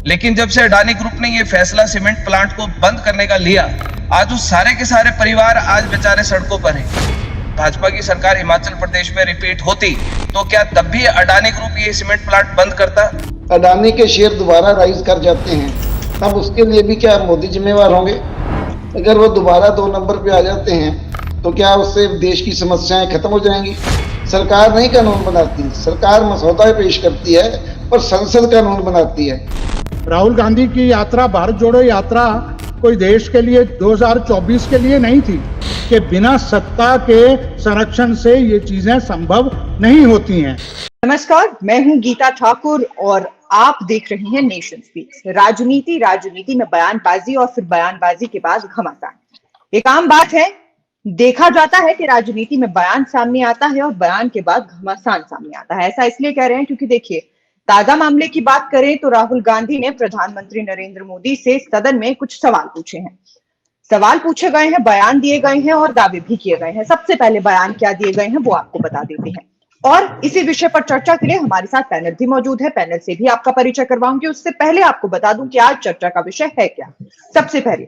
लेकिन जब से अडानी ग्रुप ने ये फैसला सीमेंट प्लांट को बंद करने का लिया, आज उस सारे के सारे परिवार आज बेचारे सड़कों पर हैं। भाजपा की सरकार हिमाचल प्रदेश में रिपीट होती तो क्या तब भी अडानी ग्रुप ये सीमेंट प्लांट बंद करता? अडानी के शेयर दोबारा राइज कर जाते हैं, तब उसके लिए भी क्या मोदी जिम्मेवार होंगे? अगर वो दोबारा 2 नंबर पे आ जाते हैं तो क्या उससे देश की समस्याएं खत्म हो जाएंगी? सरकार नहीं कानून बनाती, सरकार मसौदा पेश करती है और संसद कानून बनाती है। राहुल गांधी की यात्रा, भारत जोड़ो यात्रा, कोई देश के लिए 2024 के लिए नहीं थी कि बिना सत्ता के संरक्षण से ये चीजें संभव नहीं होती हैं। नमस्कार, मैं हूं गीता ठाकुर और आप देख रहे हैं नेशन स्पीक्स। राजनीति में बयानबाजी और फिर बयानबाजी के बाद घमासान, एक आम बात है। देखा जाता है कि राजनीति में बयान सामने आता है और बयान के बाद घमासान सामने आता है। ऐसा इसलिए कह रहे हैं क्योंकि देखिए, ताजा मामले की बात करें तो राहुल गांधी ने प्रधानमंत्री नरेंद्र मोदी से सदन में कुछ सवाल पूछे हैं। सवाल पूछे गए हैं, बयान दिए गए हैं और दावे भी किए गए हैं। सबसे पहले बयान क्या दिए गए हैं वो आपको बता देते हैं और इसी विषय पर चर्चा के लिए हमारे साथ पैनल भी मौजूद है। पैनल से भी आपका परिचय करवाऊंगी। उससे पहले आपको बता दूं कि आज चर्चा का विषय है क्या। सबसे पहले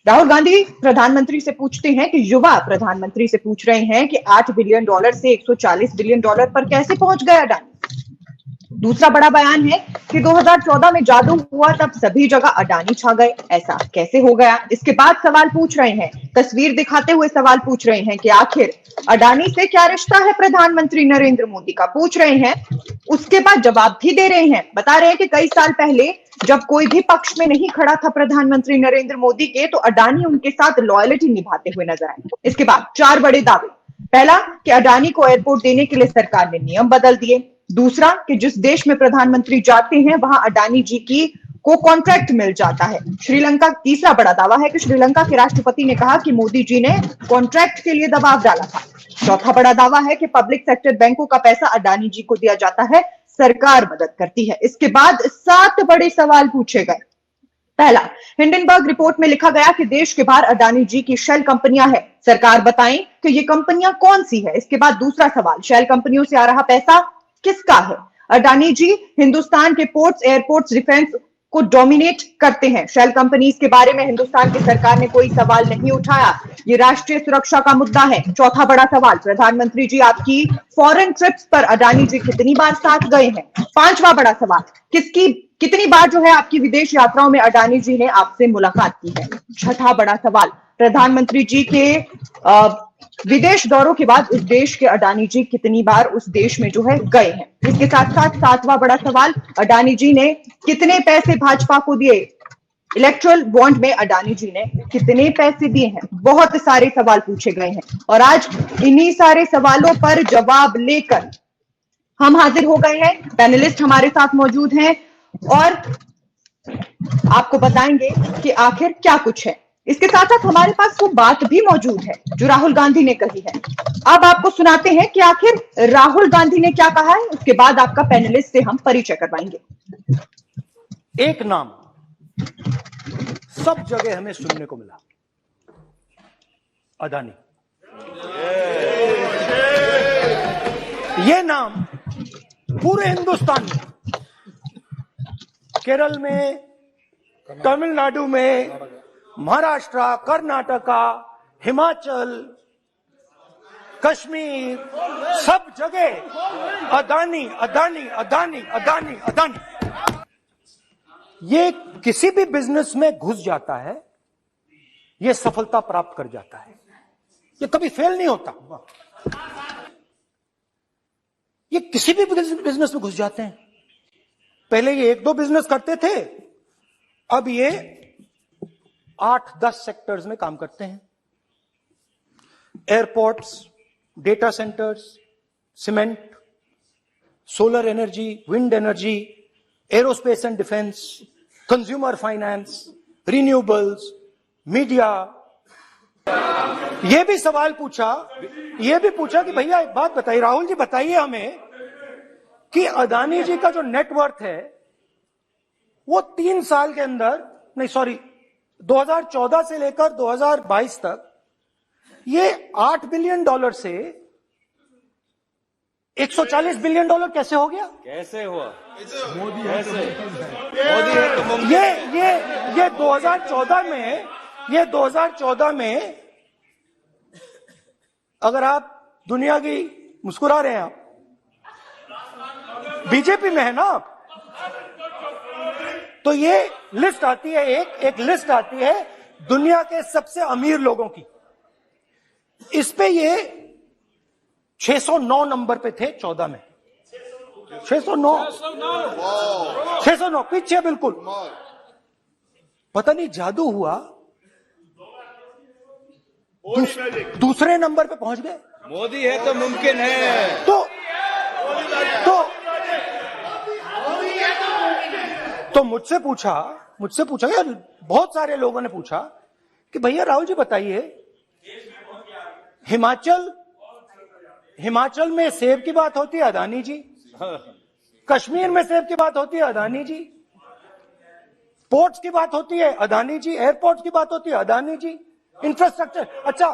राहुल गांधी प्रधानमंत्री से पूछते हैं कि युवा प्रधानमंत्री से पूछ रहे हैं कि $8 बिलियन से $140 बिलियन पर कैसे पहुंच गया अडानी। दूसरा बड़ा बयान है कि 2014 में जादू हुआ, तब सभी जगह अडानी छा गए, ऐसा कैसे हो गया। इसके बाद सवाल पूछ रहे हैं, तस्वीर दिखाते हुए सवाल पूछ रहे हैं कि आखिर अडानी से क्या रिश्ता है प्रधानमंत्री नरेंद्र मोदी का, पूछ रहे हैं। उसके बाद जवाब भी दे रहे हैं, बता रहे हैं कि कई साल पहले जब कोई भी पक्ष में नहीं खड़ा था प्रधानमंत्री नरेंद्र मोदी के, तो अडानी उनके साथ लॉयल्टी निभाते हुए नजर आए। इसके बाद 4 बड़े दावे। पहला कि अडानी को एयरपोर्ट देने के लिए सरकार ने नियम बदल दिए। दूसरा कि जिस देश में प्रधानमंत्री जाते हैं वहां अडानी जी की को कॉन्ट्रैक्ट मिल जाता है। श्रीलंका, तीसरा बड़ा दावा है कि श्रीलंका के राष्ट्रपति ने कहा कि मोदी जी ने कॉन्ट्रैक्ट के लिए दबाव डाला था। चौथा बड़ा दावा है कि पब्लिक सेक्टर बैंकों का पैसा अडानी जी को दिया जाता है, सरकार मदद करती है। इसके बाद 7 बड़े सवाल पूछे गए। पहला, हिंडनबर्ग रिपोर्ट में लिखा गया कि देश के बाहर अडानी जी की शेल कंपनियां हैं, सरकार बताएं कि ये कंपनियां कौन सी है। इसके बाद दूसरा सवाल, शेल कंपनियों से आ रहा पैसा किसका है। अडानी जी हिंदुस्तान के पोर्ट्स, एयरपोर्ट्स, डिफेंस को डोमिनेट करते हैं। शेल कंपनीज के बारे में हिंदुस्तान की सरकार ने कोई सवाल नहीं उठाया, ये राष्ट्रीय सुरक्षा का मुद्दा है। चौथा बड़ा सवाल, प्रधानमंत्री जी आपकी फॉरेन ट्रिप्स पर अडानी जी कितनी बार साथ गए हैं। पांचवा बड़ा सवाल, कितनी बार जो है आपकी विदेश यात्राओं में अडानी जी ने आपसे मुलाकात की है। छठा बड़ा सवाल, प्रधानमंत्री जी के विदेश दौरों के बाद उस देश के अडानी जी कितनी बार उस देश में जो है गए हैं। इसके साथ साथ 7वां बड़ा सवाल, अडानी जी ने कितने पैसे भाजपा को दिए। इलेक्ट्रल बॉन्ड में अडानी जी ने कितने पैसे दिए हैं। बहुत सारे सवाल पूछे गए हैं और आज इन्हीं सारे सवालों पर जवाब लेकर हम हाजिर हो गए हैं। पैनलिस्ट हमारे साथ मौजूद हैं और आपको बताएंगे कि आखिर क्या कुछ है। इसके साथ साथ हमारे पास वो बात भी मौजूद है जो राहुल गांधी ने कही है। अब आपको सुनाते हैं कि आखिर राहुल गांधी ने क्या कहा है। उसके बाद आपका पैनलिस्ट से हम परिचय करवाएंगे। एक नाम सब जगह हमें सुनने को मिला, अडानी। ये नाम पूरे हिंदुस्तान में, केरल में, तमिलनाडु में, महाराष्ट्र, कर्नाटका, हिमाचल, कश्मीर, सब जगह अडानी अडानी अडानी अडानी अडानी। ये किसी भी बिजनेस में घुस जाता है, ये सफलता प्राप्त कर जाता है, ये कभी फेल नहीं होता। ये किसी भी बिजनेस में घुस जाते हैं। पहले ये 1-2 बिजनेस करते थे, अब ये 8-10 सेक्टर्स में काम करते हैं। Airports, data centres, cement, solar energy, wind energy, aerospace and defence, consumer finance, renewables, media. यह भी सवाल पूछा, यह भी पूछा कि भैया एक बात बताइए, राहुल जी बताइए हमें कि अडानी जी का जो नेटवर्थ है वो 3 साल के अंदर, नहीं सॉरी 2014 से लेकर 2022 तक ये $8 बिलियन से $140 बिलियन कैसे हो गया? कैसे हुआ? मोदी ये 2014 में अगर आप दुनिया की मुस्कुरा रहे हैं, आप बीजेपी में है ना आप, तो ये लिस्ट आती है, एक लिस्ट आती है दुनिया के सबसे अमीर लोगों की। इस पे ये 609 नंबर पे थे 14 में। 609 पीछे बिल्कुल। पता नहीं जादू हुआ, दूसरे नंबर पे पहुंच गए। मोदी है तो मुमकिन है। तो मुझसे पूछा यार, बहुत सारे लोगों ने पूछा कि भैया राहुल जी बताइए, हिमाचल में सेब की बात होती है अदानी जी, कश्मीर में सेब की बात होती है अदानी जी, पोर्ट्स की बात होती है अदानी जी, एयरपोर्ट की बात होती है अदानी जी, इंफ्रास्ट्रक्चर। अच्छा,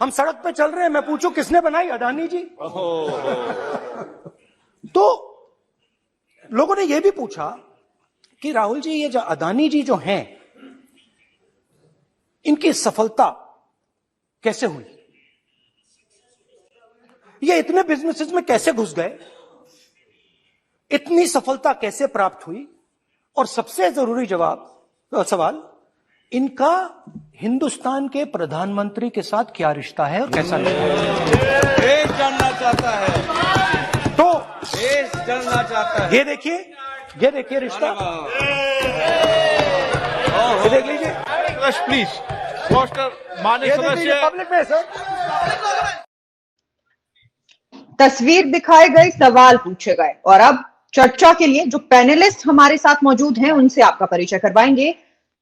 हम सड़क पे चल रहे हैं, मैं पूछूं किसने बनाई? अदानी जी। तो लोगों ने यह भी पूछा कि राहुल जी, ये जो अदानी जी जो हैं, इनकी सफलता कैसे हुई? ये इतने बिजनेसेस में कैसे घुस गए? इतनी सफलता कैसे प्राप्त हुई? और सबसे जरूरी सवाल, इनका हिंदुस्तान के प्रधानमंत्री के साथ क्या रिश्ता है और कैसा रिश्ता है? देश जानना चाहता है, तो देश जानना चाहता है। ये देखिए रिश्ता, ये देख लीजिए प्लीज पोस्टर माननीय सदस्य पब्लिक में सर। तस्वीर दिखाए गए, सवाल पूछे गए, और अब चर्चा के लिए जो पैनलिस्ट हमारे साथ मौजूद हैं उनसे आपका परिचय करवाएंगे।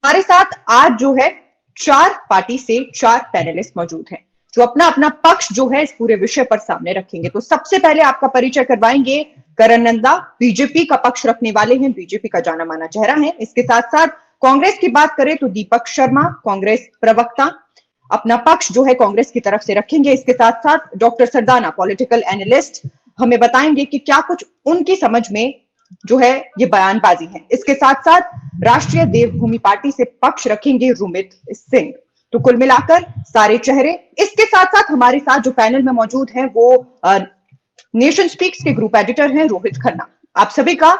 हमारे साथ आज जो है 4 पार्टी से 4 पैनलिस्ट मौजूद हैं जो अपना अपना पक्ष जो है इस पूरे विषय पर सामने रखेंगे। तो सबसे पहले आपका परिचय करवाएंगे करण नंदा, बीजेपी का पक्ष रखने वाले हैं, बीजेपी का जाना माना चेहरा है। इसके साथ साथ कांग्रेस की बात करें तो दीपक शर्मा, कांग्रेस प्रवक्ता, अपना पक्ष जो है कांग्रेस की तरफ से रखेंगे। इसके साथ साथ डॉक्टर सरदाना, पॉलिटिकल एनालिस्ट, हमें बताएंगे कि क्या कुछ उनकी समझ में जो है ये बयानबाजी है। इसके साथ साथ राष्ट्रीय देवभूमि पार्टी से पक्ष रखेंगे रुमित सिंह। तो कुल मिलाकर सारे चेहरे। इसके साथ साथ हमारे साथ जो पैनल में मौजूद हैं वो नेशन स्पीक्स के ग्रुप एडिटर हैं रोहित खन्ना। आप सभी का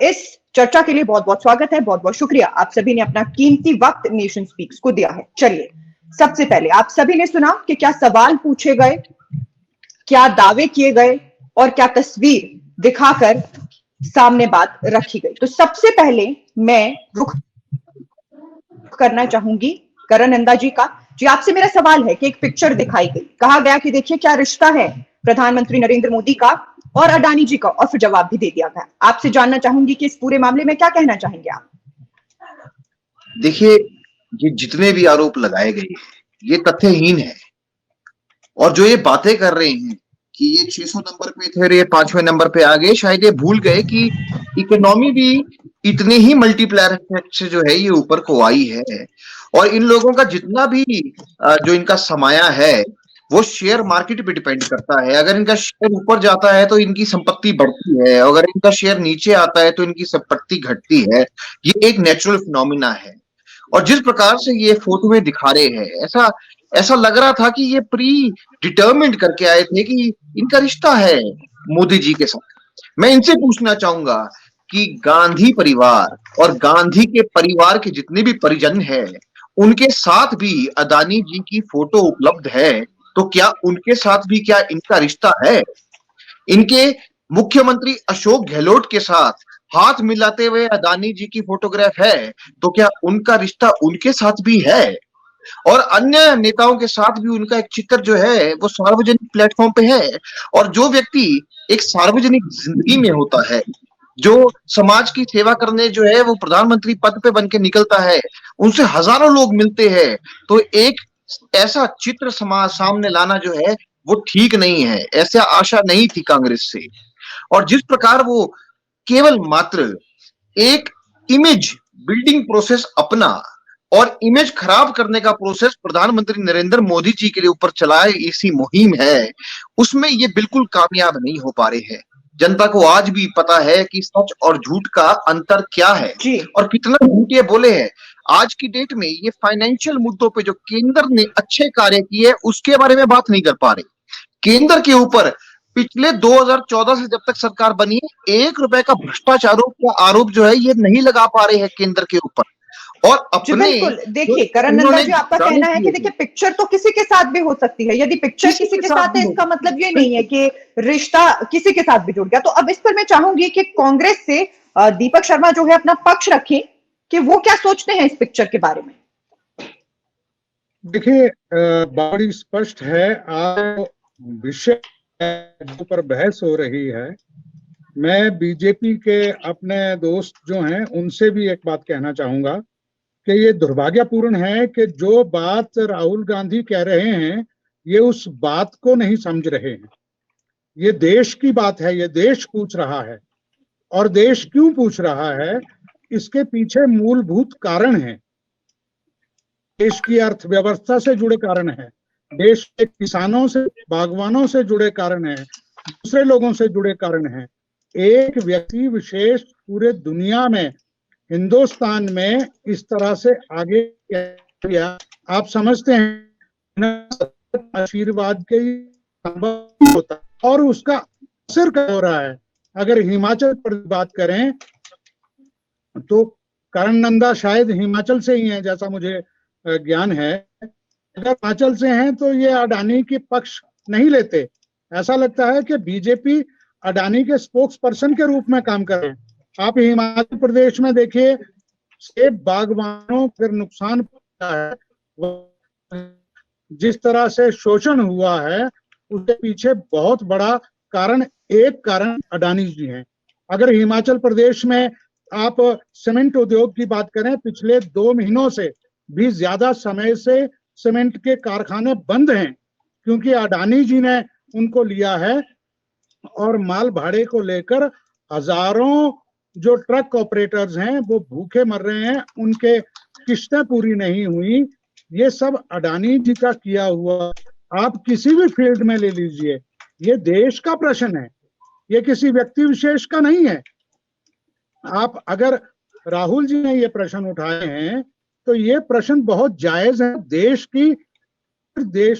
इस चर्चा के लिए बहुत बहुत स्वागत है, बहुत बहुत शुक्रिया। आप सभी ने अपना कीमती वक्त नेशन स्पीक्स को दिया है। चलिए, सबसे पहले आप सभी ने सुना कि क्या सवाल पूछे गए, क्या दावे किए गए और क्या तस्वीर दिखाकर सामने बात रखी गई। तो सबसे पहले मैं रुख करना चाहूंगी करण नंदा जी का। जी, आपसे मेरा सवाल है कि एक पिक्चर दिखाई गई, कहा गया कि देखिए क्या रिश्ता है प्रधानमंत्री नरेंद्र मोदी का और अडानी जी का, और फिर जवाब भी दे दिया गया। आपसे जानना चाहूंगी कि इस पूरे मामले में क्या कहना चाहेंगे आप? देखिए, ये जितने भी आरोप लगाए गए ये तथ्यहीन है, और जो ये बातें कर रहे हैं कि ये 600 नंबर पे थे और ये 5वें नंबर पे आ गए, शायद ये भूल गए कि इकोनॉमी भी इतने ही मल्टीप्लायर इफेक्ट से जो है ये ऊपर को आई है। और इन लोगों का जितना भी जो इनका समाया है वो शेयर मार्केट पे डिपेंड करता है। अगर इनका शेयर ऊपर जाता है तो इनकी संपत्ति बढ़ती है, अगर इनका शेयर नीचे आता है तो इनकी संपत्ति घटती है। ये एक नेचुरल फिनोमिना है। और जिस प्रकार से ये फोटो में दिखा रहे हैं, ऐसा लग रहा था कि ये प्री डिटर्मिन्ड करके आए थे कि इनका रिश्ता है मोदी जी के साथ। मैं इनसे पूछना चाहूंगा कि गांधी परिवार और गांधी के परिवार के जितने भी परिजन हैं, उनके साथ भी अदानी जी की फोटो उपलब्ध है, तो क्या उनके साथ भी क्या इनका रिश्ता है? इनके मुख्यमंत्री अशोक गहलोत के साथ हाथ मिलाते हुए अदानी जी की फोटोग्राफ है, तो क्या उनका रिश्ता उनके साथ भी है? और अन्य नेताओं के साथ भी उनका एक चित्र जो है वो सार्वजनिक प्लेटफॉर्म पे है। और जो व्यक्ति एक सार्वजनिक जिंदगी में होता है, जो समाज की सेवा करने जो है वो प्रधानमंत्री पद पे बन के निकलता है, उनसे हजारों लोग मिलते हैं, तो एक ऐसा चित्र समाज सामने लाना जो है वो ठीक नहीं है। ऐसा आशा नहीं थी कांग्रेस से। और जिस प्रकार वो केवल मात्र एक इमेज बिल्डिंग प्रोसेस अपना और इमेज खराब करने का प्रोसेस प्रधानमंत्री नरेंद्र मोदी जी के लिए ऊपर चलाए इसी मुहिम है, उसमें ये बिल्कुल कामयाब नहीं हो पा रहे हैं। जनता को आज भी पता है कि सच और झूठ का अंतर क्या है जी और कितना झूठ ये बोले हैं। आज की डेट में ये फाइनेंशियल मुद्दों पे जो केंद्र ने अच्छे कार्य किए उसके बारे में बात नहीं कर पा रहे। केंद्र के ऊपर पिछले 2014 से जब तक सरकार बनी है, 1 रुपए का भ्रष्टाचारों का आरोप जो है ये नहीं लगा पा रहे हैं केंद्र के ऊपर। और जी अपने बिल्कुल, देखिए करण नंदा जी, आपका कहना है कि देखिए पिक्चर तो किसी के साथ भी हो सकती है, यदि पिक्चर किसी के साथ है इसका मतलब ये नहीं है कि रिश्ता किसी के साथ भी जुड़ गया। तो अब इस पर मैं चाहूंगी कि कांग्रेस से दीपक शर्मा जो है अपना पक्ष रखें कि वो क्या सोचते हैं इस पिक्चर के बारे में। देखिए, बड़ी स्पष्ट है, आज विषय पर बहस हो रही है। मैं बीजेपी के अपने दोस्त जो हैं उनसे भी एक बात कहना चाहूंगा कि ये दुर्भाग्यपूर्ण है कि जो बात राहुल गांधी कह रहे हैं ये उस बात को नहीं समझ रहे हैं। ये देश की बात है, ये देश पूछ रहा है। और देश क्यों पूछ रहा है, इसके पीछे मूलभूत कारण है। देश की अर्थव्यवस्था से जुड़े कारण है, देश के किसानों से, बागवानों से जुड़े कारण है, दूसरे लोगों से जुड़े कारण है। एक व्यक्ति विशेष पूरे दुनिया में, हिंदुस्तान में इस तरह से आगे किया, आप समझते हैं आशीर्वाद के संभव होता और उसका असर क्या हो रहा है। अगर हिमाचल पर बात करें तो करण नंदा शायद हिमाचल से ही है जैसा मुझे ज्ञान है। अगर हिमाचल से हैं तो ये अडानी के पक्ष नहीं लेते। ऐसा लगता है कि बीजेपी अडानी के स्पोक्स पर्सन के रूप में काम कर रहे हैं। आप हिमाचल प्रदेश में देखिए, सेब बागवानों पर नुकसान पहुंचा है, जिस तरह से शोषण हुआ है उसके पीछे बहुत बड़ा कारण, एक कारण अडानी जी हैं। अगर हिमाचल प्रदेश में आप सीमेंट उद्योग की बात करें, पिछले 2 महीनों से भी ज्यादा समय से सीमेंट के कारखाने बंद हैं क्योंकि अडानी जी ने उनको लिया है। और माल भाड़े को लेकर हजारों जो ट्रक ऑपरेटर्स हैं वो भूखे मर रहे हैं, उनके किस्तें पूरी नहीं हुई। ये सब अडानी जी का किया हुआ। आप किसी भी फील्ड में ले लीजिए, ये देश का प्रश्न है, ये किसी व्यक्ति विशेष का नहीं है। आप अगर राहुल जी ने ये प्रश्न उठाए हैं तो ये प्रश्न बहुत जायज है, देश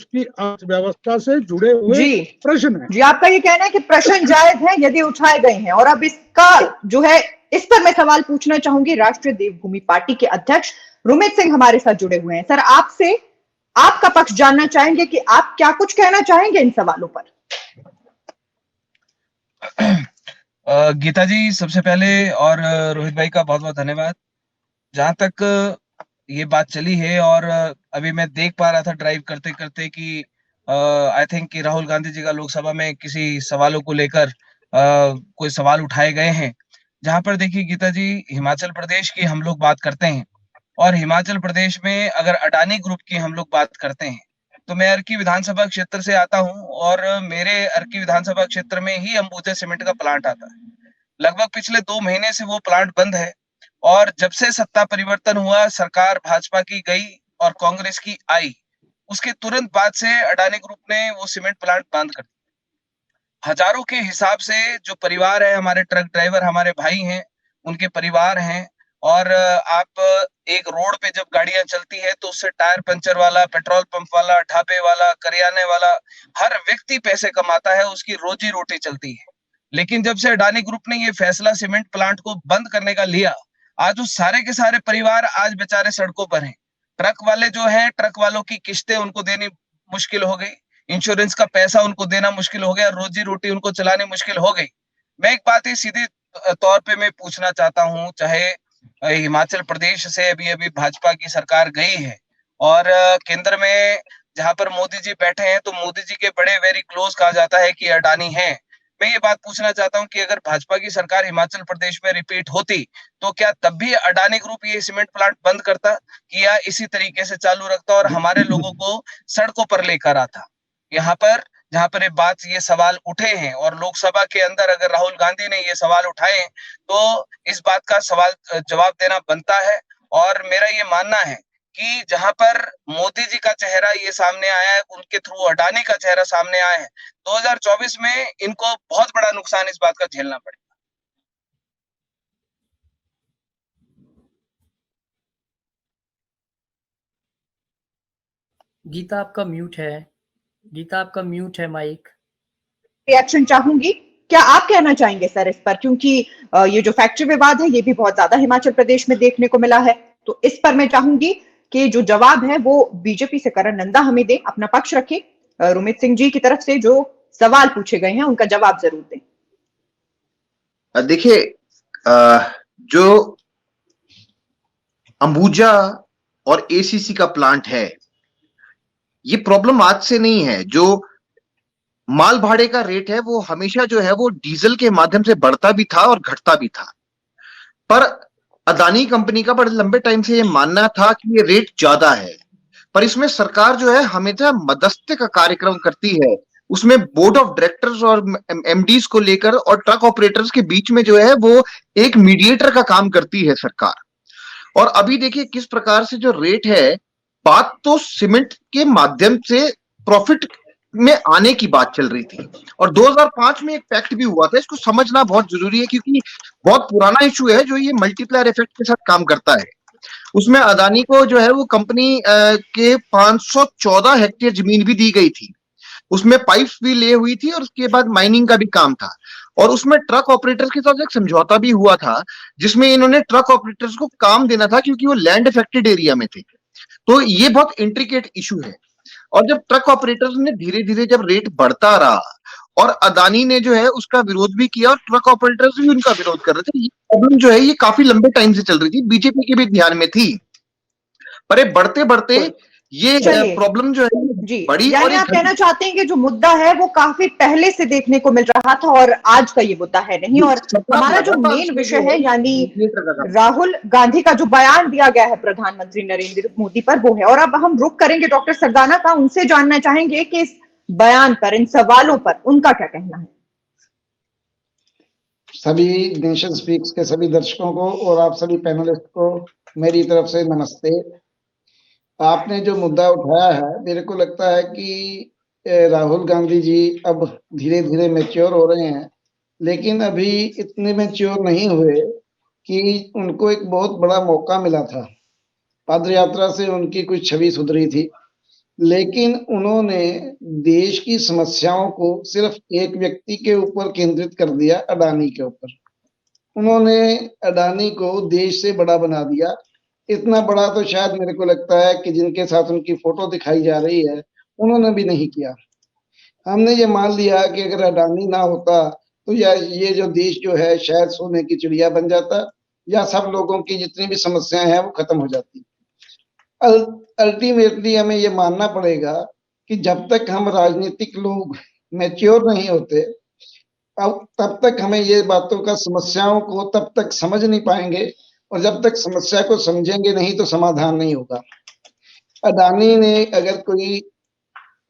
की अर्थव्यवस्था से जुड़े हुए प्रश्न है। जी, आपका ये कहना है कि प्रश्न जायज है यदि उठाए गए हैं। और अब इसका जो है, इस पर मैं सवाल पूछना चाहूंगी। राष्ट्रीय देवभूमि पार्टी के अध्यक्ष रुमित सिंह हमारे साथ जुड़े हुए हैं। सर, आपसे आपका पक्ष जानना चाहेंगे कि आप क्या कुछ कहना चाहेंगे इन सवालों पर। गीता जी, सबसे पहले और रोहित भाई का बहुत बहुत धन्यवाद। जहां तक ये बात चली है और अभी मैं देख पा रहा था ड्राइव करते करते कि आई थिंक कि राहुल गांधी जी का लोकसभा में किसी सवालों को लेकर कोई सवाल उठाए गए हैं। जहां पर देखिए गीता जी, हिमाचल प्रदेश की हम लोग बात करते हैं और हिमाचल प्रदेश में अगर अडानी ग्रुप की हम लोग बात करते हैं तो मैं अर्की विधानसभा क्षेत्र से आता हूं और मेरे अर्की विधानसभा क्षेत्र में ही अंबुजा सीमेंट का प्लांट आता है। लगभग पिछले 2 महीने से वो प्लांट बंद है और जब से सत्ता परिवर्तन हुआ, सरकार भाजपा की गई और कांग्रेस की आई, उसके तुरंत बाद से अडानी ग्रुप ने वो सीमेंट प्लांट बंद कर दिया। हजारों के हिसाब से जो परिवार है, हमारे ट्रक ड्राइवर हमारे भाई हैं, उनके परिवार हैं। और आप एक रोड पे जब गाड़ियां चलती है तो उससे टायर पंचर वाला, पेट्रोल पंप वाला, ढाबे वाला, करियाने वाला, हर व्यक्ति पैसे कमाता है, उसकी रोजी रोटी चलती है। लेकिन जब से अडानी ग्रुप ने ये फैसला सीमेंट प्लांट को बंद करने का लिया, आज उस सारे के सारे परिवार आज बेचारे सड़कों पर हैं। ट्रक वाले जो हैं, ट्रक वालों की किस्तें उनको देनी मुश्किल हो गई, इंश्योरेंस का पैसा उनको देना मुश्किल हो गया, रोजी रोटी उनको चलानी मुश्किल हो गई। मैं एक बात ही सीधे तौर पे मैं पूछना चाहता हूँ, चाहे हिमाचल प्रदेश से अभी अभी भाजपा की सरकार गई है और केंद्र में जहां पर मोदी जी बैठे हैं तो मोदी जी के बड़े वेरी क्लोज कहा जाता है कि अडानी हैं। मैं ये बात पूछना चाहता हूं कि अगर भाजपा की सरकार हिमाचल प्रदेश में रिपीट होती तो क्या तब भी अडानी ग्रुप ये सीमेंट प्लांट बंद करता कि या इसी तरीके से चालू रखता और हमारे लोगों को सड़कों पर लेकर आता? यहाँ पर जहां पर ये सवाल उठे हैं और लोकसभा के अंदर अगर राहुल गांधी ने ये सवाल उठाए तो इस बात का सवाल जवाब देना बनता है। और मेरा ये मानना है कि जहां पर मोदी जी का चेहरा ये सामने आया है, उनके थ्रू अडानी का चेहरा सामने आया है, 2024 में इनको बहुत बड़ा नुकसान इस बात का झेलना पड़ेगा। गीता आपका म्यूट है। गीता आपका म्यूट है माइक। रिएक्शन चाहूंगी। क्या आप कहना चाहेंगे सर इस पर, क्योंकि ये जो फैक्ट्री विवाद है ये भी बहुत ज्यादा हिमाचल प्रदेश में देखने को मिला है, तो इस पर मैं चाहूंगी कि जो जवाब है वो बीजेपी से करण नंदा हमें दे, अपना पक्ष रखे। रुमित सिंह जी की तरफ से जो सवाल पूछे गए हैं उनका जवाब जरूर दें। देखिए, जो अंबुजा और एसीसी का प्लांट है, ये प्रॉब्लम आज से नहीं है। जो माल भाड़े का रेट है वो हमेशा जो है वो डीजल के माध्यम से बढ़ता भी था और घटता भी था, पर अदानी कंपनी का बड़े लंबे टाइम से ये मानना था कि ये रेट ज्यादा है। पर इसमें सरकार जो है हमेशा मध्यस्थता का कार्यक्रम करती है, उसमें बोर्ड ऑफ डायरेक्टर्स और एमडीज को लेकर और ट्रक ऑपरेटर्स के बीच में जो है वो एक मीडिएटर का काम करती है सरकार। और अभी देखिए किस प्रकार से जो रेट है, बात तो सीमेंट के माध्यम से प्रॉफिट में आने की बात चल रही थी, और 2005 में एक फैक्ट भी हुआ था, इसको समझना बहुत जरूरी है क्योंकि बहुत पुराना इशू है जो ये मल्टीप्लायर इफेक्ट के साथ काम करता है। उसमें अदानी को जो है वो कंपनी के 514 हेक्टेयर जमीन भी दी गई थी, उसमें पाइप्स भी ले हुई थी और उसके बाद माइनिंग का भी काम था, और उसमें ट्रक ऑपरेटर्स के साथ एक समझौता भी हुआ था जिसमें इन्होंने ट्रक ऑपरेटर्स को काम देना था क्योंकि वो लैंड अफेक्टेड एरिया में थे। तो ये बहुत इंट्रिकेट इशू है। और जब ट्रक ऑपरेटर्स ने धीरे धीरे जब रेट बढ़ता रहा और अदानी ने जो है उसका विरोध भी किया और ट्रक ऑपरेटर्स भी उनका विरोध कर रहे थे, ये प्रॉब्लम जो है ये काफी लंबे टाइम से चल रही थी, बीजेपी के भी ध्यान में थी, पर ये बढ़ते बढ़ते ये प्रॉब्लम जो है जी, बड़ी। यानी और आप कहना चाहते हैं कि जो मुद्दा है वो काफी पहले से देखने को मिल रहा था और आज का ये मुद्दा है नहीं। और हमारा जो मेन विषय है यानी राहुल गांधी का जो बयान दिया गया है प्रधानमंत्री नरेंद्र मोदी पर, वो है। और अब हम रुख करेंगे डॉक्टर सरदाना का, उनसे जानना चाहेंगे कि इस बयान पर, इन सवालों पर उनका क्या कहना है। सभी नेशन स्पीक्स के सभी दर्शकों को और आप सभी पैनलिस्ट को मेरी तरफ से नमस्ते। आपने जो मुद्दा उठाया है, मेरे को लगता है कि राहुल गांधी जी अब धीरे धीरे मैच्योर हो रहे हैं, लेकिन अभी इतने मैच्योर नहीं हुए कि उनको एक बहुत बड़ा मौका मिला था। पद यात्रा से उनकी कुछ छवि सुधरी थी, लेकिन उन्होंने देश की समस्याओं को सिर्फ एक व्यक्ति के ऊपर केंद्रित कर दिया, अडानी के ऊपर। उन्होंने अडानी को देश से बड़ा बना दिया। इतना बड़ा तो शायद मेरे को लगता है कि जिनके साथ उनकी फोटो दिखाई जा रही है उन्होंने भी नहीं किया। हमने ये मान लिया कि अगर अडानी ना होता तो ये जो देश जो है शायद सोने की चिड़िया बन जाता, या सब लोगों की जितनी भी समस्याएं हैं वो खत्म हो जाती। अल्टीमेटली हमें ये मानना पड़ेगा कि जब तक हम राजनीतिक लोग मैच्योर नहीं होते, अब तब तक हमें ये बातों का, समस्याओं को तब तक समझ नहीं पाएंगे, और जब तक समस्या को समझेंगे नहीं तो समाधान नहीं होगा। अडानी ने अगर कोई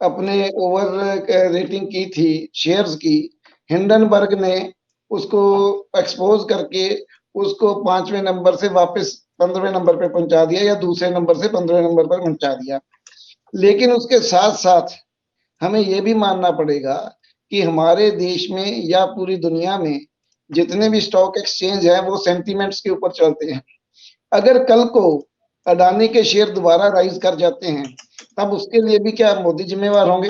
अपने ओवर रेटिंग की थी शेयर्स की, हिंडनबर्ग ने उसको एक्सपोज करके उसको 5वें नंबर से वापस 15वें नंबर पे पहुंचा दिया, या दूसरे नंबर से 15वें नंबर पर पहुंचा दिया। लेकिन उसके साथ साथ हमें यह भी मानना पड़ेगा कि हमारे देश में या पूरी दुनिया में जितने भी स्टॉक एक्सचेंज है वो सेंटीमेंट्स के ऊपर चलते हैं। अगर कल को अडानी के शेयर दोबारा राइज कर जाते हैं तब उसके लिए भी क्या मोदी जिम्मेवार होंगे?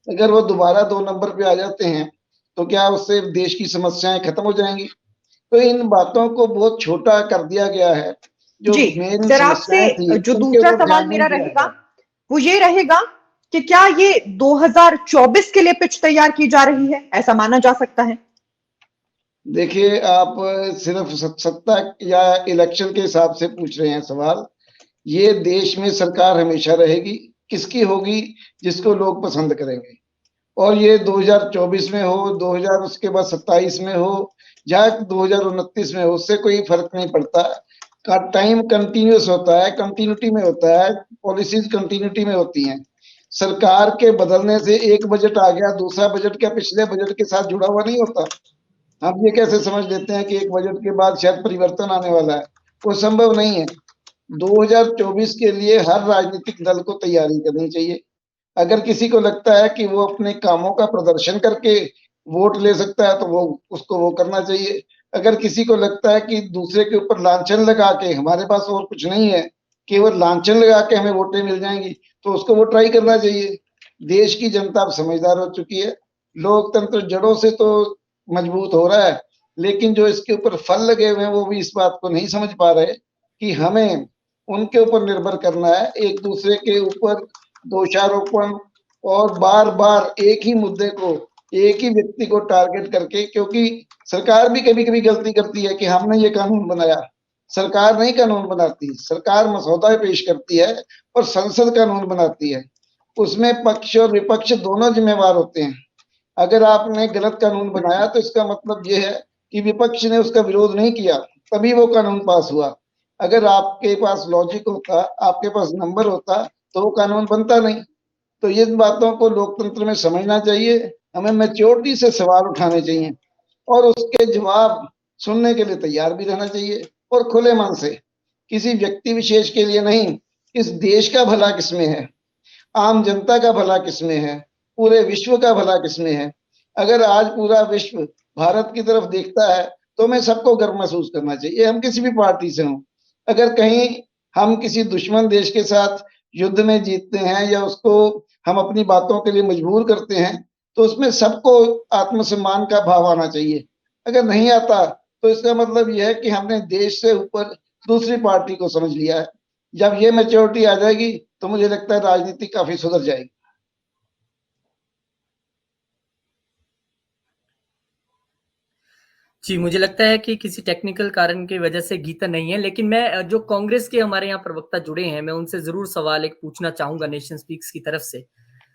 अगर वो दोबारा 2 नंबर पे आ जाते हैं तो क्या उससे देश की समस्याएं खत्म हो जाएंगी? तो इन बातों को बहुत छोटा कर दिया गया है। जो मेन सर, आपसे जो दूसरा सवाल मेरा रहेगा वो ये रहेगा कि क्या ये 2024 के लिए पिच तैयार की जा रही है, ऐसा माना जा सकता है? देखिए, आप सिर्फ सत्ता या इलेक्शन के हिसाब से पूछ रहे हैं सवाल। ये देश में सरकार हमेशा रहेगी, किसकी होगी? जिसको लोग पसंद करेंगे। और ये 2024 में हो, 2000 उसके बाद 27 में हो, या 2029 में हो, उससे कोई फर्क नहीं पड़ता। का टाइम कंटिन्यूस होता है, कंटिन्यूटी में होता है, पॉलिसीज कंटिन्यूटी में होती हैं। सरकार के बदलने से एक बजट आ गया, दूसरा बजट क्या पिछले बजट के साथ जुड़ा हुआ नहीं होता? हम ये कैसे समझ लेते हैं कि एक बजट के बाद शायद परिवर्तन आने वाला है? वो संभव नहीं है। 2024 के लिए हर राजनीतिक दल को तैयारी करनी चाहिए। अगर किसी को लगता है कि वो अपने कामों का प्रदर्शन करके वोट ले सकता है तो वो करना चाहिए। अगर किसी को लगता है कि दूसरे के ऊपर लांछन लगा के, हमारे पास और कुछ नहीं है, केवल लांछन लगा के हमें वोटें मिल जाएंगी, तो उसको वो ट्राई करना चाहिए। देश की जनता अब समझदार हो चुकी है। लोकतंत्र जड़ों से तो मजबूत हो रहा है, लेकिन जो इसके ऊपर फल लगे हुए हैं वो भी इस बात को नहीं समझ पा रहे कि हमें उनके ऊपर निर्भर करना है, एक दूसरे के ऊपर दोषारोपण और बार बार एक ही मुद्दे को, एक ही व्यक्ति को टारगेट करके, क्योंकि सरकार भी कभी कभी गलती करती है कि हमने ये कानून बनाया। सरकार नहीं कानून बनाती, सरकार मसौदा पेश करती है और संसद कानून बनाती है। उसमें पक्ष और विपक्ष दोनों जिम्मेवार होते हैं। अगर आपने गलत कानून बनाया तो इसका मतलब ये है कि विपक्ष ने उसका विरोध नहीं किया, तभी वो कानून पास हुआ। अगर आपके पास लॉजिक होता, आपके पास नंबर होता, तो वो कानून बनता नहीं। तो ये बातों को लोकतंत्र में समझना चाहिए। हमें मैच्योरिटी से सवाल उठाने चाहिए और उसके जवाब सुनने के लिए तैयार भी रहना चाहिए, और खुले मन से, किसी व्यक्ति विशेष के लिए नहीं। इस देश का भला किसमें है, आम जनता का भला किसमें है, पूरे विश्व का भला किसमें है। अगर आज पूरा विश्व भारत की तरफ देखता है तो हमें सबको गर्व महसूस करना चाहिए, हम किसी भी पार्टी से हों। अगर कहीं हम किसी दुश्मन देश के साथ युद्ध में जीतते हैं या उसको हम अपनी बातों के लिए मजबूर करते हैं, तो उसमें सबको आत्मसम्मान का भाव आना चाहिए। अगर नहीं आता तो इसका मतलब यह है कि हमने देश से ऊपर दूसरी पार्टी को समझ लिया है। जब ये मैच्योरिटी आ जाएगी तो मुझे लगता है राजनीति काफी सुधर जाएगी। जी, मुझे लगता है कि किसी टेक्निकल कारण की वजह से गीता नहीं है, लेकिन मैं जो कांग्रेस के हमारे यहाँ प्रवक्ता जुड़े हैं, मैं उनसे जरूर सवाल एक पूछना चाहूंगा नेशन स्पीक्स की तरफ से।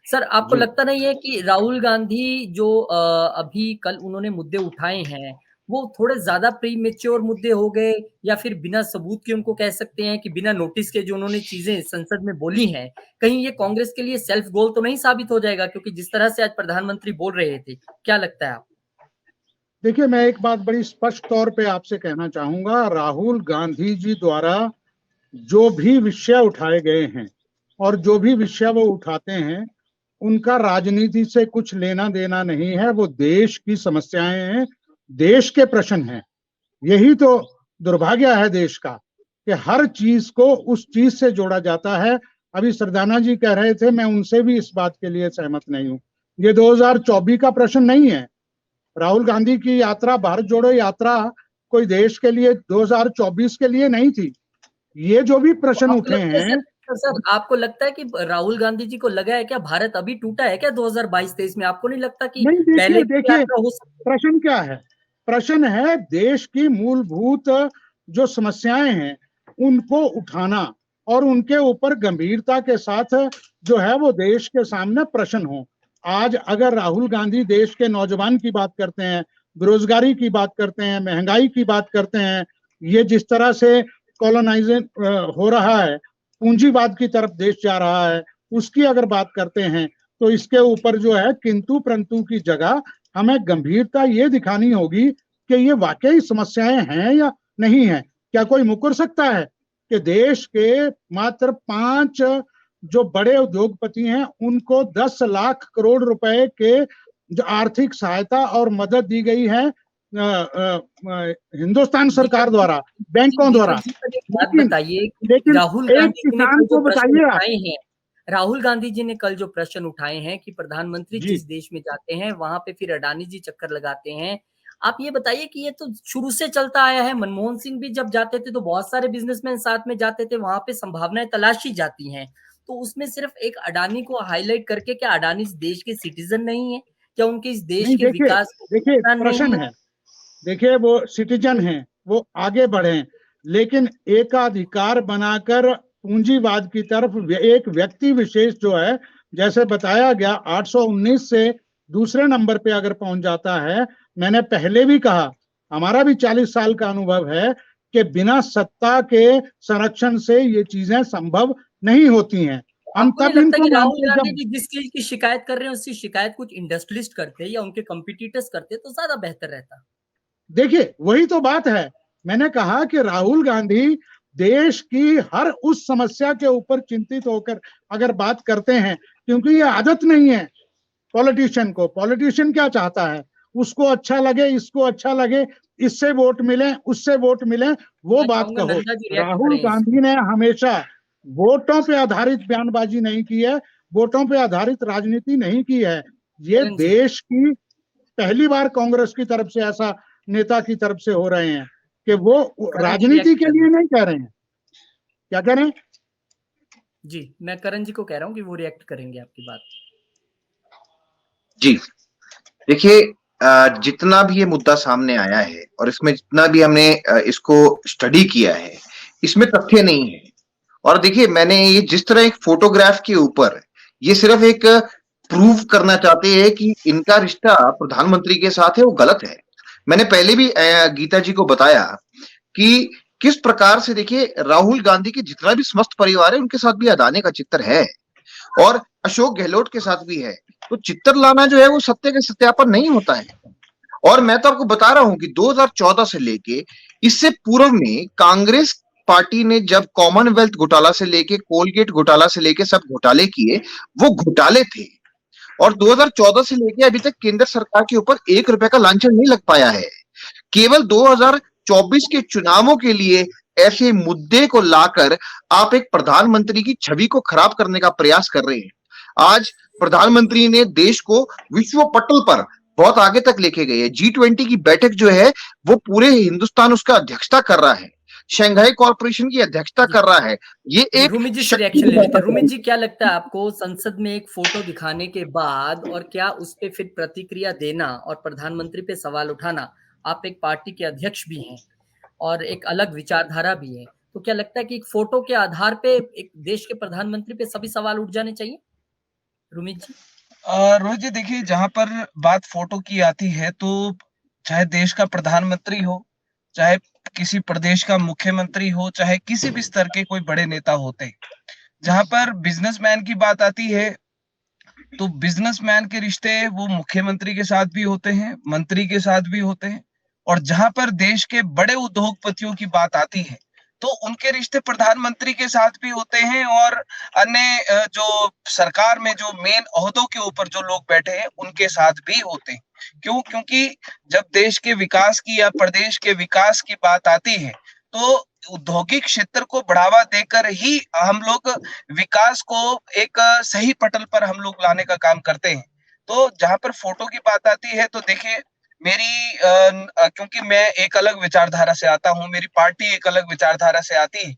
सर, आपको लगता नहीं है कि राहुल गांधी जो अभी कल उन्होंने मुद्दे उठाए हैं, वो थोड़े ज्यादा प्रीमेच्योर मुद्दे हो गए, या फिर बिना सबूत के उनको कह सकते हैं कि बिना नोटिस के जो उन्होंने चीजें संसद में बोली हैं, कहीं ये कांग्रेस के लिए सेल्फ गोल तो नहीं साबित हो जाएगा? क्योंकि जिस तरह से आज प्रधानमंत्री बोल रहे थे, क्या लगता है आप? देखिए, मैं एक बात बड़ी स्पष्ट तौर पे आपसे कहना चाहूंगा। राहुल गांधी जी द्वारा जो भी विषय उठाए गए हैं और जो भी विषय वो उठाते हैं, उनका राजनीति से कुछ लेना देना नहीं है। वो देश की समस्याएं हैं, देश के प्रश्न हैं। यही तो दुर्भाग्य है देश का कि हर चीज को उस चीज से जोड़ा जाता है। अभी सरदाना जी कह रहे थे, मैं उनसे भी इस बात के लिए सहमत नहीं हूं। ये 2024 का प्रश्न नहीं है। राहुल गांधी की यात्रा, भारत जोड़ो यात्रा, कोई देश के लिए 2024 के लिए नहीं थी। ये जो भी प्रश्न उठे हैं, सर, आपको लगता है कि राहुल गांधी जी को लगा है क्या भारत अभी टूटा है क्या 2022-23 में? आपको नहीं लगता कि नहीं? पहले देखिए प्रश्न क्या है? प्रश्न है देश की मूलभूत जो समस्याएं हैं उनको उठाना और उनके ऊपर गंभीरता के साथ जो है वो देश के सामने प्रश्न हो। आज अगर राहुल गांधी देश के नौजवान की बात करते हैं, बेरोजगारी की बात करते हैं, महंगाई की बात करते हैं, ये जिस तरह से कॉलोनाइजेशन हो रहा है, पूंजीवाद की तरफ देश जा रहा है, उसकी अगर बात करते हैं, तो इसके ऊपर जो है किंतु परंतु की जगह हमें गंभीरता ये दिखानी होगी कि ये वाकई समस्याएं हैं या नहीं है। क्या कोई मुकर सकता है कि देश के मात्र 5 जो बड़े उद्योगपति हैं उनको 10 लाख करोड़ रुपए के जो आर्थिक सहायता और मदद दी गई है हिंदुस्तान सरकार द्वारा, बैंकों द्वारा? बताइए, राहुल गांधी किसान को बताइए, राहुल गांधी जी ने कल जो प्रश्न उठाए हैं कि प्रधानमंत्री जिस देश में जाते हैं वहां पे फिर अडानी जी चक्कर लगाते हैं, आप ये बताइए कि ये तो शुरू से चलता आया है। मनमोहन सिंह भी जब जाते थे तो बहुत सारे बिजनेसमैन साथ में जाते थे, वहां पे संभावनाएं तलाशी जाती हैं। तो उसमें सिर्फ एक अडानी को हाईलाइट करके, क्या अडानी इस देश के सिटीजन नहीं है? क्या उनके इस देश के विकास देखिए प्रश्न है, देखिए वो सिटीजन हैं, वो आगे बढ़े, लेकिन एकाधिकार बनाकर पूंजीवाद की तरफ एक व्यक्ति विशेष जो है, जैसे बताया गया 819 से दूसरे नंबर पे अगर पहुंच जाता है। मैंने पहले भी कहा, हमारा भी 40 साल का अनुभव है कि बिना सत्ता के संरक्षण से ये चीजें संभव नहीं होती हैं। हम तब इनको राहुल गांधी जी जिस चीज की शिकायत कर रहे हैं उसकी शिकायत कुछ इंडस्ट्रियलिस्ट करते या उनके कंपटीटर्स करते तो ज्यादा बेहतर रहता। देखिए वही तो बात है, मैंने कहा कि राहुल गांधी देश की हर उस समस्या के ऊपर चिंतित होकर अगर बात करते हैं, क्योंकि ये आदत नहीं है पॉलिटिशियन को। पॉलिटिशियन क्या चाहता है, उसको अच्छा लगे, इसको अच्छा लगे, इससे वोट मिले, उससे वोट मिले, वो मैं बात चाहूंगा कहो। नंदा जी react राहुल करें इस गांधी ने हमेशा वोटों पे आधारित बयानबाजी नहीं की है, वोटों पे आधारित राजनीति नहीं की है। ये करण जी। देश की पहली बार कांग्रेस की तरफ से ऐसा नेता की तरफ से हो रहे हैं कि वो राजनीति react के लिए नहीं कह रहे हैं। क्या कह रहे हैं? जी, मैं करण जी को कह रहा हूँ कि वो रिएक्ट करेंगे आपकी बात। जी देखिए, जितना भी ये मुद्दा सामने आया है और इसमें जितना भी हमने इसको स्टडी किया है, इसमें तथ्य नहीं है। और देखिए, मैंने ये जिस तरह एक फोटोग्राफ के ऊपर ये सिर्फ एक प्रूव करना चाहते हैं कि इनका रिश्ता प्रधानमंत्री के साथ है, वो गलत है। मैंने पहले भी गीता जी को बताया कि किस प्रकार से, देखिए, राहुल गांधी के जितना भी समस्त परिवार है उनके साथ भी अडानी का चित्र है और अशोक गहलोत के साथ भी है। तो चित्र लाना जो है वो सत्य का सत्यापन नहीं होता है। और मैं तो आपको बता रहा हूं कि 2014 से लेके इससे पूर्व में कांग्रेस पार्टी ने जब कॉमनवेल्थ घोटाला से लेके कोलगेट घोटाला से लेके सब घोटाले किए, वो घोटाले थे। और 2014 से लेके अभी तक केंद्र सरकार के ऊपर 1 रुपए का लांछन नहीं लग पाया है। केवल 2024 के चुनावों के लिए ऐसे मुद्दे को लाकर आप एक प्रधानमंत्री की छवि को खराब करने का प्रयास कर रहे हैं। आज प्रधानमंत्री ने देश को विश्व पटल पर बहुत आगे तक लेके गए। G20 की बैठक जो है वो पूरे हिंदुस्तान उसका अध्यक्षता कर रहा है, शंघाई कॉर्पोरेशन की अध्यक्षता कर रहा है। ये एक रूमित जी से रिएक्शन ले लेते हैं। रूमित जी, क्या लगता है आपको, संसद में एक फोटो दिखाने के बाद और क्या उस पे फिर प्रतिक्रिया देना और प्रधानमंत्री पे सवाल उठाना, आप एक पार्टी के अध्यक्ष भी हैं और एक अलग विचारधारा भी है, तो क्या लगता है कि एक फोटो के आधार पे एक देश के प्रधानमंत्री पे सभी सवाल उठ जाने चाहिए? रूमित जी। रोहित जी, देखिए, जहां पर बात फोटो की आती है तो चाहे देश का प्रधानमंत्री हो, चाहे किसी प्रदेश का मुख्यमंत्री हो, चाहे किसी भी स्तर के कोई बड़े नेता होते, जहां पर बिजनेसमैन की बात आती है तो बिजनेसमैन के रिश्ते वो मुख्यमंत्री के साथ भी होते हैं, मंत्री के साथ भी होते हैं। और जहां पर देश के बड़े उद्योगपतियों की बात आती है तो उनके रिश्ते प्रधानमंत्री के साथ भी होते हैं और अन्य जो सरकार में जो मेन ओहदों के ऊपर जो लोग बैठे हैं उनके साथ भी होते हैं। क्यों? क्योंकि जब देश के विकास की या प्रदेश के विकास की बात आती है तो औद्योगिक क्षेत्र को बढ़ावा देकर ही हम लोग विकास को एक सही पटल पर हम लोग लाने का काम करते हैं। तो जहां पर फोटो की बात आती है तो देखिए, मेरी क्योंकि मैं एक अलग विचारधारा से आता हूँ, मेरी पार्टी एक अलग विचारधारा से आती है,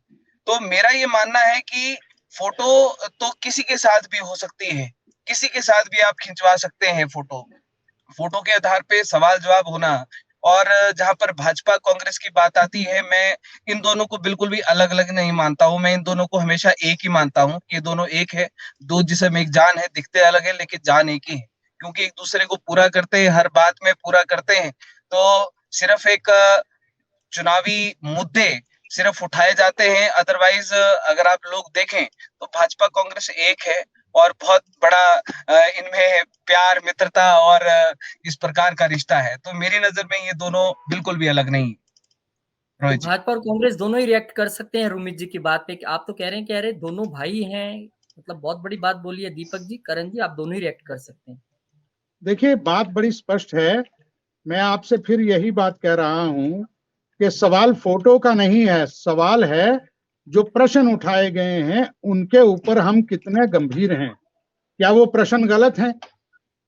तो मेरा ये मानना है कि फोटो तो किसी के साथ भी हो सकती है, किसी के साथ भी आप खिंचवा सकते हैं फोटो। फोटो के आधार पे सवाल जवाब होना, और जहां पर भाजपा कांग्रेस की बात आती है, मैं इन दोनों को बिल्कुल भी अलग अलग नहीं मानता हूं। मैं इन दोनों को हमेशा एक ही मानता हूं। ये दोनों एक है, दो जिस्म एक जान है, दिखते अलग है लेकिन जान एक ही है, क्योंकि एक दूसरे को पूरा करते हैं, हर बात में पूरा करते हैं। तो सिर्फ एक चुनावी मुद्दे सिर्फ उठाए जाते हैं, अदरवाइज अगर आप लोग देखें तो भाजपा कांग्रेस एक है और बहुत बड़ा इनमें प्यार, मित्रता और इस प्रकार का रिश्ता है। तो मेरी नजर में ये दोनों बिल्कुल भी अलग नहीं। तो भाजपा और कांग्रेस दोनों ही रिएक्ट कर सकते हैं रूमित जी की बात पे। आप तो कह रहे हैं दोनों भाई हैं, मतलब बहुत बड़ी बात बोली है। दीपक जी, करण जी, आप दोनों ही रिएक्ट कर सकते हैं। देखिए, बात बड़ी स्पष्ट है। मैं आपसे फिर यही बात कह रहा हूं कि सवाल फोटो का नहीं है, सवाल है जो प्रश्न उठाए गए हैं उनके ऊपर हम कितने गंभीर हैं। क्या वो प्रश्न गलत हैं?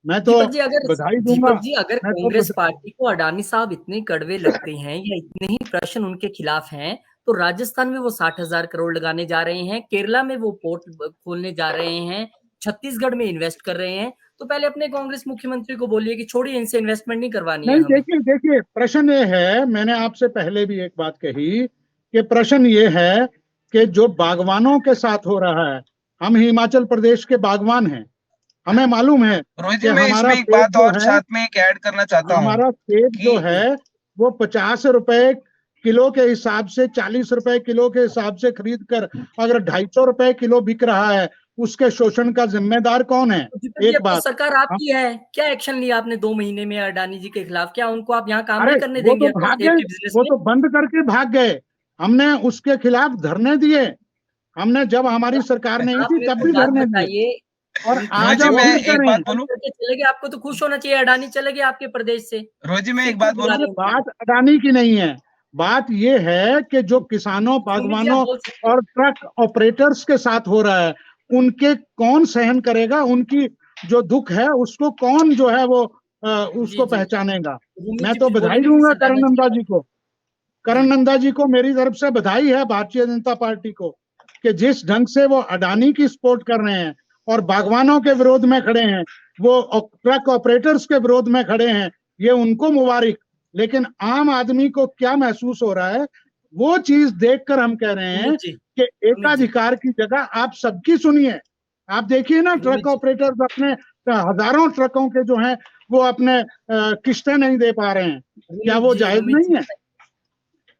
मैं तो बधाई दूंगा। दीपक जी, अगर कांग्रेस पार्टी को अडानी साहब इतने कड़वे लगते हैं या इतने ही प्रश्न उनके खिलाफ हैं, तो राजस्थान में वो 60,000 करोड़ लगाने जा रहे हैं, केरला में वो पोर्ट खोलने जा रहे हैं, छत्तीसगढ़ में इन्वेस्ट कर रहे हैं, तो पहले अपने कांग्रेस मुख्यमंत्री को बोलिए कि छोड़िए, इनसे इन्वेस्टमेंट नहीं करवानी है। देखिए, प्रश्न ये है, मैंने आपसे पहले भी एक बात कही कि प्रश्न ये है कि जो बागवानों के साथ हो रहा है, हम हिमाचल प्रदेश के बागवान हैं, हमें मालूम है कि हमारा एक बात और साथ में एक ऐड करना चाहता हूं। हमारा सेब जो है वो 50 रुपए किलो के हिसाब से, 40 रुपए किलो के हिसाब से खरीद कर अगर 250 रुपए किलो बिक रहा है, उसके शोषण का जिम्मेदार कौन है? एक बात, सरकार आपकी है, क्या एक्शन लिया आपने 2 महीने में अडानी जी के खिलाफ? क्या उनको आप यहाँ काम नहीं करने देंगे? वो तो बंद करके भाग गए। हमने उसके खिलाफ धरने दिए, हमने जब हमारी सरकार नहीं आप थी मेरे तब को भी बात धरने दिए, बताइए, और उनकी आज रोहित जी हम मैं फिर एक करें। बात बोलूं, चले गए, आपको तो खुश होना चाहिए, अडानी चले गए आपके प्रदेश से, रोहित जी मैं फिर एक बात क्यों बुला बोलूं, रहे हैं उनको? बात अडानी की नहीं है, बात ये है कि जो किसानों, सुमित जी आप बागवानों बोल सकते हैं। और ट्रक ऑपरेटर्स के साथ हो रहा है, उनके कौन सहन करेगा, उनकी जो दुख है उसको कौन जो है वो उसको जी। पहचानेगा। रुमित मैं जी तो कुछ बधाई बोलेंगे फिर दूंगा सरदाना करण जी नंदा के जी को, बाद। करण जी नंदा जी को मेरी तरफ से बधाई है, भारतीय जनता पार्टी को, कि जिस ढंग से वो अडानी की सपोर्ट कर रहे हैं और बागवानों के विरोध में खड़े हैं, वो ट्रक ऑपरेटर्स के विरोध में खड़े हैं, ये उनको मुबारक। लेकिन आम आदमी को क्या महसूस हो रहा है, वो चीज देखकर हम कह रहे हैं रुमित जी, कि रुमित जी, एकाधिकार की जगह आप सबकी सुनिए। आप देखिए ना, रुमित ट्रक जी, ऑपरेटर्स अपने हजारों ट्रकों के जो हैं वो अपने किस्तें नहीं दे पा रहे हैं, क्या वो जायज रुमित नहीं है?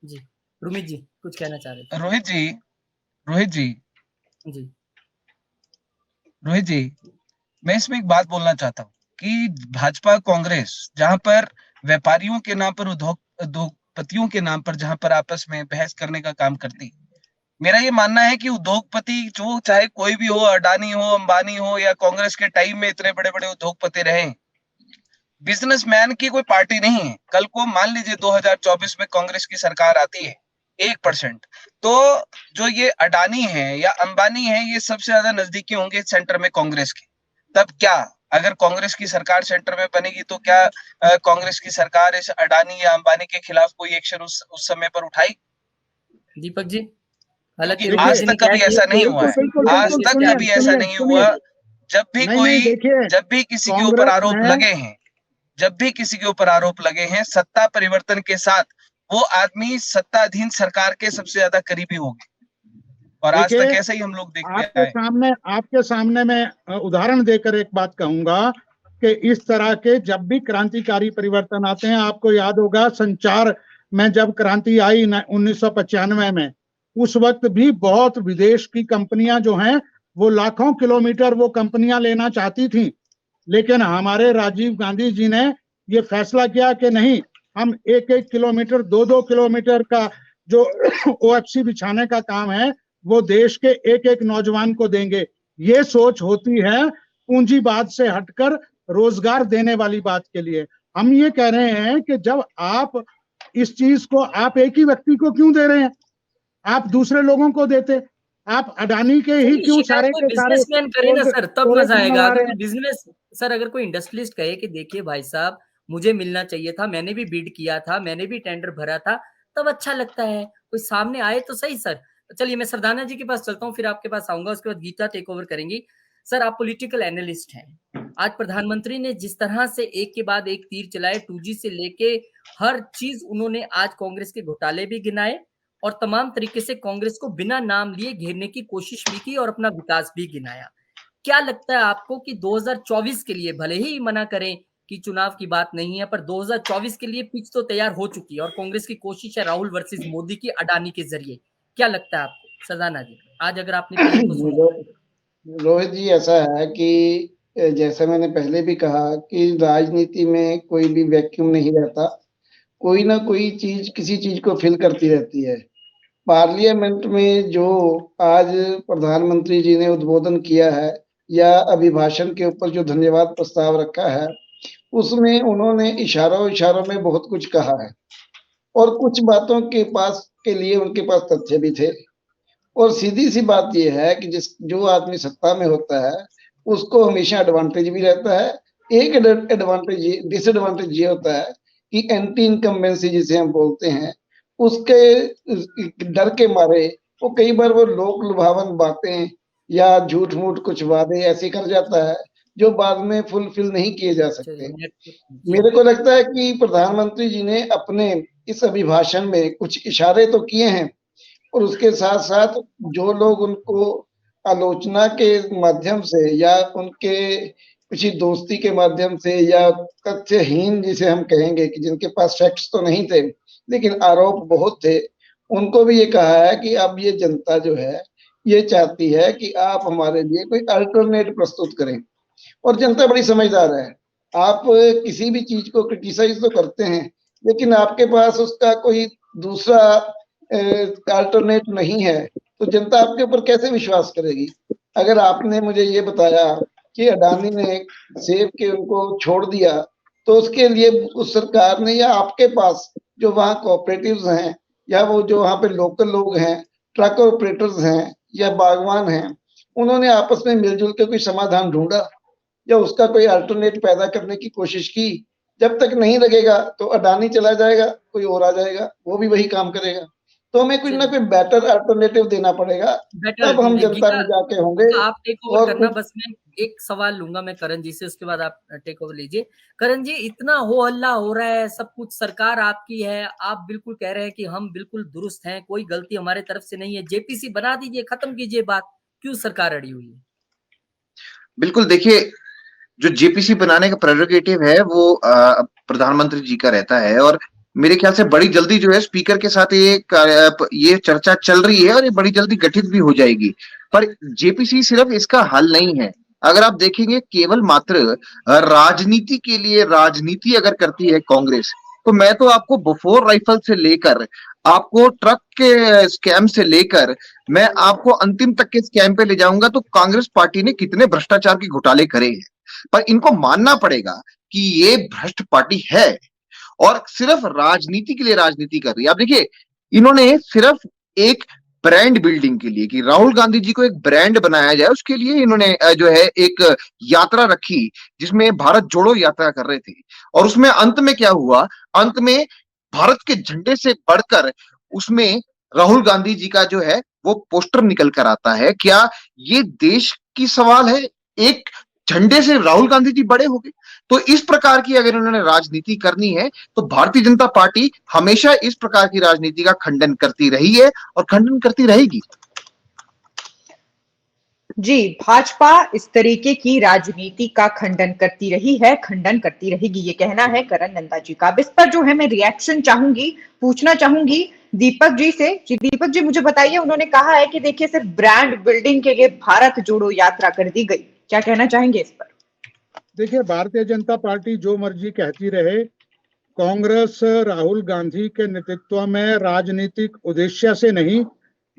जी, रुमित जी कुछ कहना चाह रहे रोहित जी, रोहित जी, थे। जी रोहित जी, मैं इसमें एक बात बोलना चाहता हूँ कि भाजपा कांग्रेस जहां पर व्यापारियों के नाम पर, उद्योगपतियों के नाम पर जहां पर आपस में बहस करने का काम करती, मेरा ये मानना है कि उद्योगपति जो चाहे कोई भी हो, अडानी हो, अंबानी हो, या कांग्रेस के टाइम में इतने बड़े बड़े उद्योगपति रहे, बिजनेसमैन की कोई पार्टी नहीं है। कल को मान लीजिए 2024 में कांग्रेस की सरकार आती है 1%, तो जो ये अडानी है या अंबानी है, ये सबसे ज्यादा नजदीकी होंगे सेंटर में कांग्रेस के। तब क्या अगर कांग्रेस की सरकार सेंटर में बनेगी तो क्या कांग्रेस की सरकार इस अडानी या अंबानी के खिलाफ कोई एक्शन उस समय पर उठाई? दीपक जी, हालांकि क्योंकि रुमित आज जी ने तक कह कभी दिया ऐसा कि नहीं हुआ है, बिल्कुल पूरे आज बिल्कुल, तरीके तक से सुनिए कभी आप ऐसा सुनिए नहीं सुनिए, हुआ। जब भी नहीं देखिए, जब भी किसी के ऊपर कांग्रेस आरोप में लगे हैं, जब भी किसी के ऊपर आरोप लगे हैं, सत्ता परिवर्तन के साथ वो आदमी सत्ताधीन सरकार के सबसे ज्यादा करीबी हो गए, और आज देखिए, तक ऐसा ही हम लोग देखते आए। आपके सामने मैं उदाहरण देकर एक बात कहूंगा कि इस तरह के जब भी क्रांतिकारी परिवर्तन आते हैं, आपको याद होगा संचार में जब क्रांति आई 1995 में, उस वक्त भी बहुत विदेश की कंपनियां जो हैं वो लाखों किलोमीटर वो कंपनियां लेना चाहती थी, लेकिन हमारे राजीव गांधी जी ने ये फैसला किया कि नहीं, हम 1-1 किलोमीटर 2-2 किलोमीटर का जो ओएफसी बिछाने का काम है वो देश के एक एक नौजवान को देंगे। ये सोच होती है पूंजीवाद से हटकर रोजगार देने वाली बात के लिए। हम ये कह रहे हैं कि जब आप इस चीज को आप एक ही व्यक्ति को क्यों दे रहे हैं, आप दूसरे लोगों को देते, आप अडानी के ही नहीं, क्यों शिकायत सारे कोई के सारे बिजनेसमैन करे ना सर, तब मजा आएगा। बनवा अगर रहे कोई हैं। बिजनेस, सर अगर कोई इंडस्ट्रियलिस्ट कहे कि देखिए भाई साहब, मुझे मिलना चाहिए था, मैंने भी बिड किया था, मैंने भी टेंडर भरा था, तब अच्छा लगता है। कोई सामने आए तो सही सर। चलिए मैं सरदाना जी के पास चलता हूँ, फिर आपके पास आऊंगा, उसके बाद गीता टेक ओवर करेंगी। सर आप पॉलिटिकल एनालिस्ट हैं। आज प्रधानमंत्री ने जिस तरह से एक के बाद एक तीर चलाए, 2G से लेके हर चीज उन्होंने आज कांग्रेस के घोटाले भी गिनाए और तमाम तरीके से कांग्रेस को बिना नाम लिए घेरने की कोशिश भी की और अपना विकास भी गिनाया। क्या लगता है आपको कि 2024 के लिए, भले ही मना करें कि चुनाव की बात नहीं है, पर 2024 के लिए पिच तो तैयार हो चुकी है और कांग्रेस की कोशिश है राहुल वर्सेस मोदी की अडानी के जरिए। क्या लगता है आपको सरदाना जी, आज अगर आपने पीएम को सुना? रोहित जी, ऐसा है कि जैसा मैंने पहले भी कहा कि राजनीति में कोई भी वैक्यूम नहीं रहता, कोई ना कोई चीज किसी चीज को फिल करती रहती है। पार्लियामेंट में जो आज प्रधानमंत्री जी ने उद्बोधन किया है या अभिभाषण के ऊपर जो धन्यवाद प्रस्ताव रखा है, उसमें उन्होंने इशारों इशारों में बहुत कुछ कहा है और कुछ बातों के पास के लिए उनके पास तथ्य भी थे। और सीधी सी बात यह है कि जो आदमी सत्ता में होता है उसको हमेशा एडवांटेज भी रहता है। एक एडवांटेज डिसएडवांटेज ये होता है कि एंटी इनकम्बेंसी जिसे हम बोलते हैं, उसके डर के मारे वो कई बार वो लोक लुभावन बातें या झूठ मूठ कुछ वादे ऐसे कर जाता है जो बाद में फुलफिल नहीं किए जा सकते। मेरे को लगता है कि प्रधानमंत्री जी ने अपने इस अभिभाषण में कुछ इशारे तो किए हैं और उसके साथ साथ जो लोग उनको आलोचना के माध्यम से या उनके किसी दोस्ती के माध्यम से या तथ्यहीन जिसे हम कहेंगे कि जिनके पास फैक्ट्स तो नहीं थे लेकिन आरोप बहुत थे, उनको भी ये कहा है कि अब ये जनता जो है ये चाहती है कि आप हमारे लिए कोई अल्टरनेट प्रस्तुत करें। और जनता बड़ी समझदार है, आप किसी भी चीज को क्रिटिसाइज तो करते हैं लेकिन आपके पास उसका कोई दूसरा अल्टरनेट नहीं है तो जनता आपके ऊपर कैसे विश्वास करेगी? अगर आपने मुझे ये बताया कि अडानी ने सेब के उनको छोड़ दिया तो उसके लिए उस सरकार ने या आपके पास जो वहाँ कोऑपरेटिव्स हैं या वो जो वहाँ पे लोकल लोग हैं, ट्रक ऑपरेटर्स हैं या बागवान हैं, उन्होंने आपस में मिलजुल के कोई समाधान ढूंढा या उसका कोई अल्टरनेट पैदा करने की कोशिश की? जब तक नहीं लगेगा तो अडानी चला जाएगा, कोई और आ जाएगा, वो भी वही काम करेगा। तो हमें कोई ना कोई बेटर अल्टरनेटिव देना पड़ेगा, बेटर तब हम जनता गीता, में जाके होंगे। आप टेक ओवर और करना, कुछ बस मैं एक सवाल लूंगा मैं करण जी से, उसके बाद आप टेक ओवर लीजिए। करण जी, इतना हो हल्ला हो रहा है, सब कुछ सरकार आपकी है, आप बिल्कुल कह रहे हैं कि हम बिल्कुल दुरुस्त हैं, कोई गलती हमारे तरफ से नहीं है, जेपीसी बना दीजिए, खत्म कीजिए बात, क्यों सरकार अड़ी हुई है? बिल्कुल, देखिए, जो जेपीसी बनाने का प्रेरोगेटिव है वो प्रधानमंत्री जी का रहता है, और मेरे ख्याल से बड़ी जल्दी जो है स्पीकर के साथ ये चर्चा चल रही है और ये बड़ी जल्दी गठित भी हो जाएगी। पर जेपीसी सिर्फ इसका हल नहीं है। अगर आप देखेंगे केवल मात्र राजनीति के लिए राजनीति अगर करती है कांग्रेस, तो मैं तो आपको बफोर राइफल से लेकर आपको ट्रक के स्कैम से लेकर मैं आपको अंतिम तक के स्कैम पे ले जाऊंगा, तो कांग्रेस पार्टी ने कितने भ्रष्टाचार के घोटाले करे हैं। पर इनको मानना पड़ेगा कि ये भ्रष्ट पार्टी है और सिर्फ राजनीति के लिए राजनीति कर रही है। आप देखिए, इन्होंने सिर्फ एक ब्रांड बिल्डिंग के लिए, कि राहुल गांधी जी को एक ब्रांड बनाया जाए, उसके लिए इन्होंने जो है एक यात्रा रखी जिसमें भारत जोड़ो यात्रा कर रहे थे। और उसमें अंत में क्या हुआ? अंत में भारत के झंडे से बढ़कर उसमें राहुल गांधी जी का जो है वो पोस्टर निकल कर आता है। क्या ये देश की सवाल है? एक झंडे से राहुल गांधी जी बड़े हो गए। तो इस प्रकार की अगर उन्होंने राजनीति करनी है तो भारतीय जनता पार्टी हमेशा इस प्रकार की राजनीति का खंडन करती रही है और खंडन करती रहेगी। जी, भाजपा इस तरीके की राजनीति का खंडन करती रही है, खंडन करती रहेगी, ये कहना है करण नंदा जी का। अब इस पर जो है मैं रिएक्शन चाहूंगी, पूछना चाहूंगी दीपक जी से। जी दीपक जी, मुझे बताइए, उन्होंने कहा है कि देखिए सिर्फ ब्रांड बिल्डिंग के लिए भारत जोड़ो यात्रा कर दी गई, क्या कहना चाहेंगे इस पर? देखिए, भारतीय जनता पार्टी जो मर्जी कहती रहे, कांग्रेस राहुल गांधी के नेतृत्व में राजनीतिक उद्देश्य से नहीं,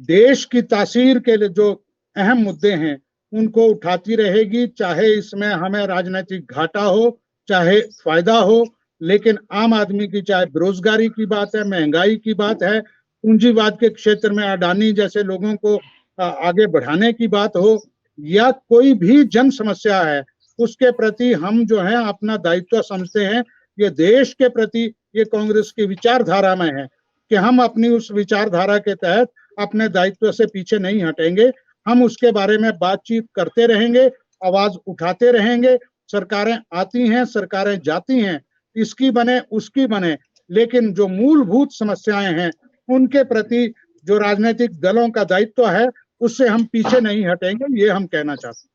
देश की तासीर के लिए जो अहम मुद्दे हैं उनको उठाती रहेगी, चाहे इसमें हमें राजनीतिक घाटा हो चाहे फायदा हो। लेकिन आम आदमी की, चाहे बेरोजगारी की बात है, महंगाई की बात है, पूंजीवाद के क्षेत्र में अडानी जैसे लोगों को आगे बढ़ाने की बात हो, या कोई भी जन समस्या है, उसके प्रति हम जो है अपना दायित्व समझते हैं। ये देश के प्रति ये कांग्रेस की विचारधारा में है कि हम अपनी उस विचारधारा के तहत अपने दायित्व से पीछे नहीं हटेंगे। हम उसके बारे में बातचीत करते रहेंगे, आवाज उठाते रहेंगे। सरकारें आती हैं, सरकारें जाती हैं, इसकी बने उसकी बने, लेकिन जो मूलभूत समस्याएं हैं उनके प्रति जो राजनीतिक दलों का दायित्व है उससे हम पीछे नहीं हटेंगे, ये हम कहना चाहते हैं।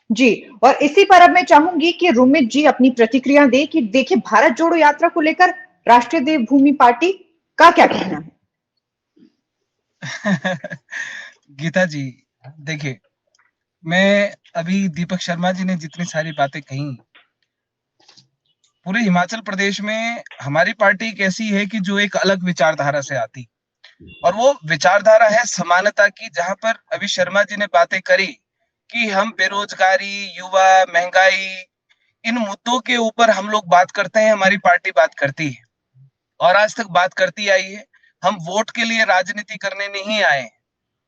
जी, और इसी पर अब मैं चाहूंगी कि रुमित जी अपनी प्रतिक्रिया दे कि देखिए भारत जोड़ो यात्रा को लेकर राष्ट्रीय देवभूमि पार्टी का क्या कहना है। गीता जी, देखिए, मैं अभी दीपक शर्मा जी ने जितनी सारी बातें कही, पूरे हिमाचल प्रदेश में हमारी पार्टी एक ऐसी है कि जो एक अलग विचारधारा से आती, और वो विचारधारा है समानता की। जहां पर अभी शर्मा जी ने बातें करी कि हम बेरोजगारी, युवा, महंगाई, इन मुद्दों के ऊपर हम लोग बात करते हैं, हमारी पार्टी बात करती है और आज तक बात करती आई है। हम वोट के लिए राजनीति करने नहीं आए।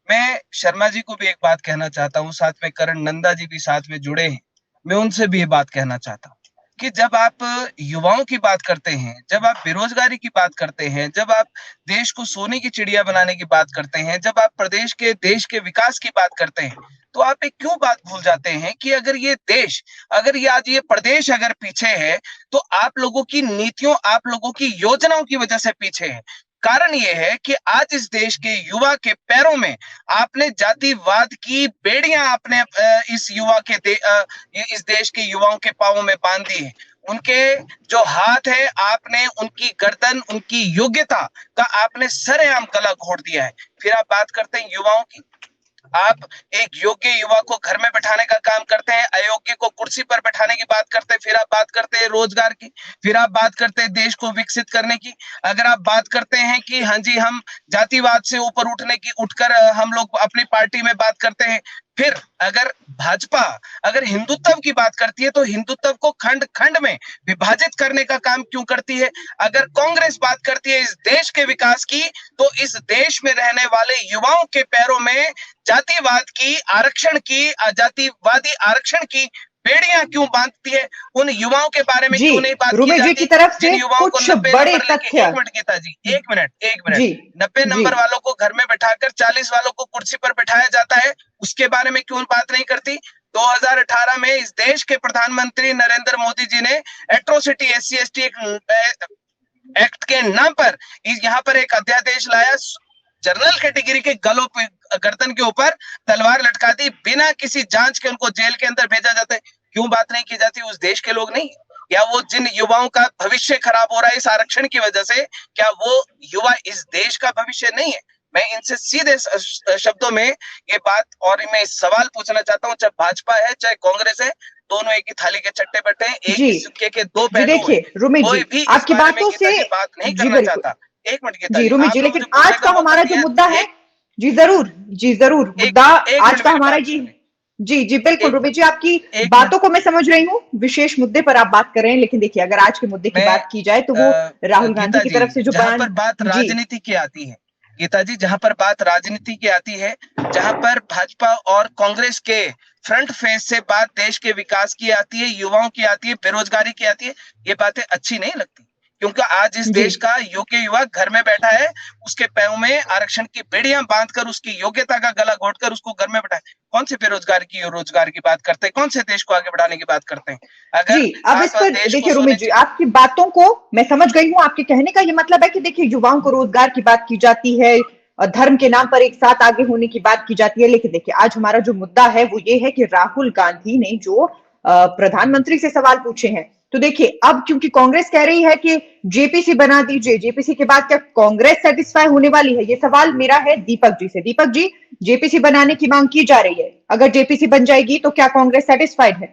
मैं शर्मा जी को भी एक बात कहना चाहता हूँ, साथ में करण नंदा जी भी साथ में जुड़े हैं, मैं उनसे भी ये बात कहना चाहता हूँ कि जब आप युवाओं की बात करते हैं, जब आप बेरोजगारी की बात करते हैं, जब आप देश को सोने की चिड़िया बनाने की बात करते हैं, जब आप देश के विकास की बात करते हैं, तो आप एक क्यों बात भूल जाते हैं कि अगर ये देश, अगर ये आज ये प्रदेश अगर पीछे है तो आप लोगों की नीतियों, आप लोगों की योजनाओं की वजह से पीछे है। कारण ये है कि आज इस देश के युवा के पैरों में आपने जातिवाद की बेड़ियां आपने इस इस देश के युवाओं के पांवों में बांध दी है। उनके जो हाथ है, आपने उनकी गर्दन, उनकी योग्यता का आपने सरेआम गला घोट दिया है। फिर आप बात करते हैं युवाओं की। आप एक योग्य युवा को घर में बैठाने का काम करते हैं, अयोग्य को कुर्सी पर बैठाने की बात करते हैं, फिर आप बात करते हैं रोजगार की, फिर आप बात करते हैं देश को विकसित करने की। अगर आप बात करते हैं कि हाँ जी हम जातिवाद से ऊपर उठकर हम लोग अपनी पार्टी में बात करते हैं, फिर अगर भाजपा अगर हिंदुत्व की बात करती है तो हिंदुत्व को खंड खंड में विभाजित करने का काम क्यों करती है? अगर कांग्रेस बात करती है इस देश के विकास की, तो इस देश में रहने वाले युवाओं के पैरों में जातिवाद की, आरक्षण की, जातिवादी आरक्षण की बेड़ियां क्यों बांधती है? उन युवाओं के बारे में क्यों नहीं बात की रुमेश जी जाती? की तरफ से जिन युवाओं को कुछ 90 बड़े नंबर लेके, तथ्य। एक मिनट गीता जी, एक मिनट जी 90 नंबर वालों को घर में बैठाकर 40 वालों को कुर्सी पर बैठाया जाता है, उसके बारे में क्यों बात नहीं करती? 2018 में इस देश के प्रधानमंत्री नरेंद्र मोदी जी ने एट्रोसिटी SC/ST एक्ट के नाम पर यहाँ पर एक अध्यादेश लाया, जनरल कैटेगरी के गलों पे, गर्दन के ऊपर तलवार लटका दी, बिना किसी जांच के उनको जेल के अंदर भेजा जाता है। क्यों बात नहीं की जाती? उस देश के लोग नहीं, या वो जिन युवाओं का भविष्य खराब हो रहा है इस आरक्षण की वजह से, क्या वो युवा इस देश का भविष्य नहीं है? मैं इनसे सीधे शब्दों में ये बात और मैं सवाल पूछना चाहता हूँ, चाहे भाजपा है चाहे कांग्रेस है, दोनों एक ही थाली के चट्टे बैठे हैं, एक ही सिक्के के दो पहलू हैं। देखिए रुमेश कोई जी, भी आपकी बातों से बात नहीं करना चाहता। एक मिनट गीता जी रुमेश जी, लेकिन आज का हमारा जो मुद्दा है, जी जरूर मुद्दा आज का हमारा जी बिल्कुल रुमेश जी, आपकी बातों को मैं समझ रही हूँ, विशेष मुद्दे पर आप बात कर रहे हैं, लेकिन देखिए अगर आज के मुद्दे की बात की जाए तो वो राहुल गांधी की तरफ से जो बयान, पर बात राजनीति की आती है गीता जी, जहां पर बात राजनीति की आती है, जहां पर भाजपा और कांग्रेस के फ्रंट फेस से बात देश के विकास की आती है, युवाओं की आती है, बेरोजगारी की आती है, ये बातें अच्छी नहीं लगती, क्योंकि आज इस देश का योग्य युवा घर में बैठा है, उसके पैरों में आरक्षण की बेड़ियां बांधकर उसकी योग्यता का गला घोटकर उसको घर में बैठा है। कौन से बेरोजगार की रोजगार की बात करते हैं? कौन से देश को आगे बढ़ाने की बात करते हैं? अगर जी अब इस पर देखिए रुमेश जी, आपकी बातों को मैं समझ गई हूँ, आपके कहने का ये मतलब है कि देखिए युवाओं को रोजगार की बात की जाती है, धर्म के नाम पर एक साथ आगे होने की बात की जाती है, लेकिन देखिए आज हमारा जो मुद्दा है वो ये है कि राहुल गांधी ने जो प्रधानमंत्री से सवाल पूछे हैं, तो देखिए अब क्योंकि कांग्रेस कह रही है कि जेपीसी बना दीजिए, जेपीसी के बाद क्या कांग्रेस सेटिस्फाई होने वाली है? ये सवाल मेरा है दीपक जी से। दीपक जी, जेपीसी बनाने की मांग की जा रही है, अगर जेपीसी बन जाएगी तो क्या कांग्रेस सेटिस्फाइड है?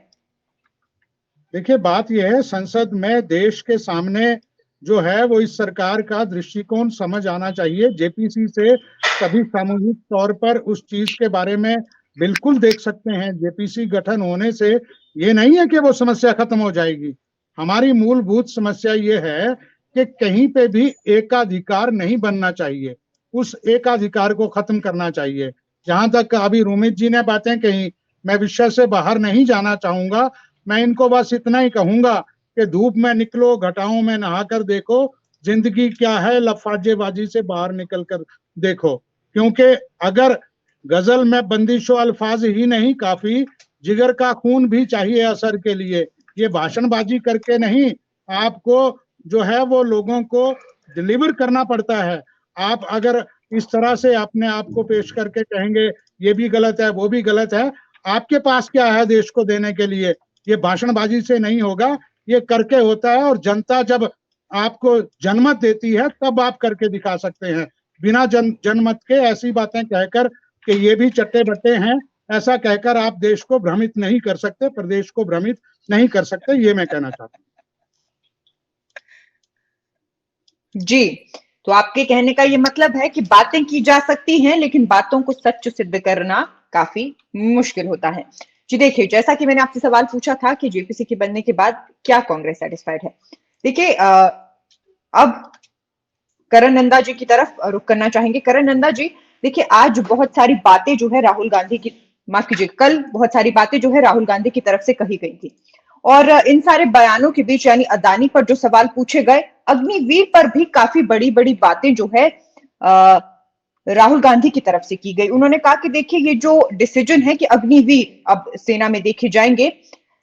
देखिए बात यह है, संसद में देश के सामने जो है वो इस सरकार का दृष्टिकोण समझ आना चाहिए। जेपीसी से सभी सामूहिक तौर पर उस चीज के बारे में बिल्कुल देख सकते हैं। जेपीसी गठन होने से ये नहीं है कि वो समस्या खत्म हो जाएगी। हमारी मूलभूत समस्या ये है कि कहीं पे भी एकाधिकार नहीं बनना चाहिए, उस एकाधिकार को खत्म करना चाहिए। जहां तक अभी रोमित जी ने बातें कही, मैं विषय से बाहर नहीं जाना चाहूंगा, मैं इनको बस इतना ही कहूंगा कि धूप में निकलो, घटाओं में नहाकर देखो, जिंदगी क्या है, लफाजेबाजी से बाहर निकल कर देखो। क्योंकि अगर गजल में बंदिशो अल्फाज ही नहीं काफी, जिगर का खून भी चाहिए असर के लिए। ये भाषणबाजी करके नहीं, आपको जो है वो लोगों को डिलीवर करना पड़ता है। आप अगर इस तरह से अपने आप को पेश करके कहेंगे ये भी गलत है वो भी गलत है, आपके पास क्या है देश को देने के लिए? ये भाषणबाजी से नहीं होगा, ये करके होता है। और जनता जब आपको जनमत देती है तब आप करके दिखा सकते हैं। बिना जनमत के ऐसी बातें कहकर कि ये भी चट्टे बट्टे हैं, ऐसा कहकर आप देश को भ्रमित नहीं कर सकते, प्रदेश को भ्रमित नहीं कर सकते, ये मैं कहना चाहता हूँ। जी, तो आपके कहने का ये मतलब है कि बातें की जा सकती हैं, लेकिन बातों को सच सिद्ध करना काफी मुश्किल होता है। जी देखिए, जैसा कि मैंने आपसे सवाल पूछा था कि जेपीसी के बनने के बाद क्या कांग्रेस सेटिस्फाइड है, देखिए अब करण नंदा जी की तरफ रुख करना चाहेंगे। करण नंदा जी, देखिए आज बहुत सारी बातें जो है राहुल गांधी की, माफ कीजिए, कल बहुत सारी बातें जो है राहुल गांधी की तरफ से कही गई थी, और इन सारे बयानों के बीच यानी अदानी पर जो सवाल पूछे गए, अग्निवीर पर भी काफी बड़ी बड़ी बातें जो है राहुल गांधी की तरफ से की गई। उन्होंने कहा कि देखिए ये जो डिसीजन है कि अग्निवीर अब सेना में देखे जाएंगे,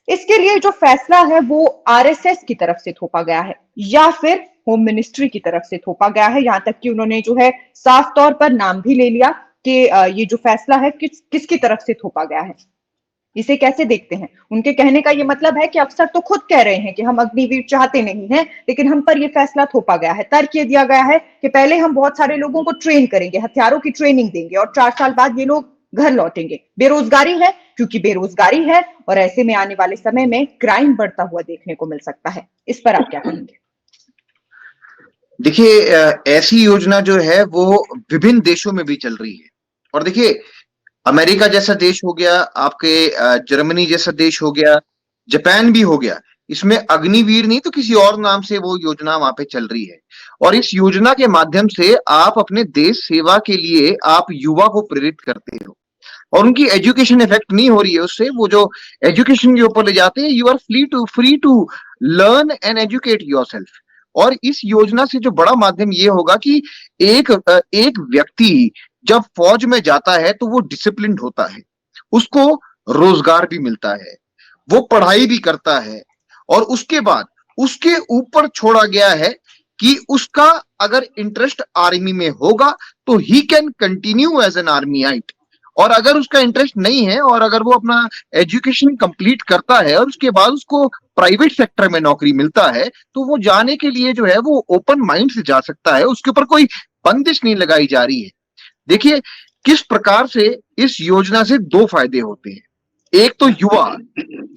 इसके लिए जो फैसला है वो आरएसएस की तरफ से थोपा गया है या फिर होम मिनिस्ट्री की तरफ से थोपा गया है। यहां तक कि उन्होंने जो है साफ तौर पर नाम भी ले लिया कि ये जो फैसला है किसकी तरफ से थोपा गया है। इसे कैसे देखते हैं? उनके कहने का ये मतलब है कि अफसर तो खुद कह रहे हैं कि हम अग्निवीर चाहते नहीं हैं, लेकिन हम पर ये फैसला थोपा गया है। तर्क ये दिया गया है कि पहले हम बहुत सारे लोगों को ट्रेन करेंगे, हथियारों की ट्रेनिंग देंगे और 4 साल बाद ये लोग घर लौटेंगे। बेरोजगारी है क्योंकि बेरोजगारी है, और ऐसे में आने वाले समय में क्राइम बढ़ता हुआ देखने को मिल सकता है। इस पर आप क्या कहेंगे? देखिए, ऐसी योजना जो है वो विभिन्न देशों में भी चल रही है। और देखिए, अमेरिका जैसा देश हो गया, आपके जर्मनी जैसा देश हो गया, जापान भी हो गया, इसमें अग्निवीर नहीं तो किसी और नाम से वो योजना वहां पे चल रही है। और इस योजना के माध्यम से आप अपने देश सेवा के लिए आप युवा को प्रेरित करते हो, और उनकी एजुकेशन इफेक्ट नहीं हो रही है उससे। वो जो एजुकेशन के ऊपर ले जाते हैं, you are free to learn and educate yourself. और इस योजना से जो बड़ा माध्यम ये होगा कि एक व्यक्ति जब फौज में जाता है तो वो डिसिप्लिन्ड होता है, उसको रोजगार भी मिलता है, वो पढ़ाई भी करता है, और उसके बाद उसके ऊपर छोड़ा गया है कि उसका अगर इंटरेस्ट आर्मी में होगा तो ही can continue as an armyite. और अगर उसका इंटरेस्ट नहीं है और अगर वो अपना एजुकेशन कंप्लीट करता है और उसके बाद उसको प्राइवेट सेक्टर में नौकरी मिलता है, तो वो जाने के लिए जो है वो ओपन माइंड से जा सकता है, उसके ऊपर कोई बंदिश नहीं लगाई जा रही है। देखिए किस प्रकार से इस योजना से दो फायदे होते हैं। एक तो युवा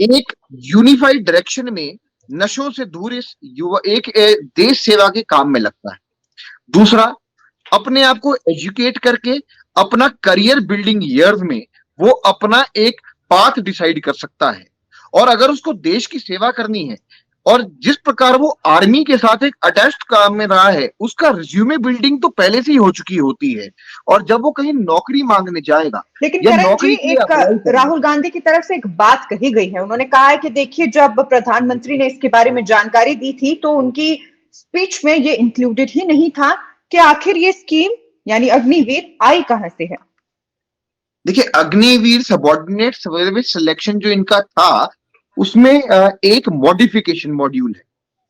एक यूनिफाइड डायरेक्शन में नशों से दूर इस युवा एक देश सेवा के काम में लगता है। दूसरा, अपने आप को एजुकेट करके अपना करियर बिल्डिंग ईयर्स में वो अपना एक पाथ डिसाइड कर सकता है। और अगर उसको देश की सेवा करनी है, और जिस प्रकार वो आर्मी के साथ एक अटैच्ड काम में रहा है, उसका रिज्यूमे बिल्डिंग तो पहले से ही हो चुकी होती है। और जब वो कहीं नौकरी मांगने जाएगा, लेकिन या करण जी, नौकरी के लिए एक अप्लाई करेगा, राहुल गांधी की तरफ से एक बात कही गई है। उन्होंने कहा है कि देखिए, जब प्रधानमंत्री ने इसके बारे में जानकारी दी थी तो उनकी स्पीच में ये इंक्लूडेड ही नहीं था कि आखिर ये स्कीम यानी अग्निवीर आई कहां से है। देखिए, अग्निवीर सबऑर्डिनेट सर्विस सिलेक्शन जो इनका था, उसमें एक मॉडिफिकेशन मॉड्यूल है।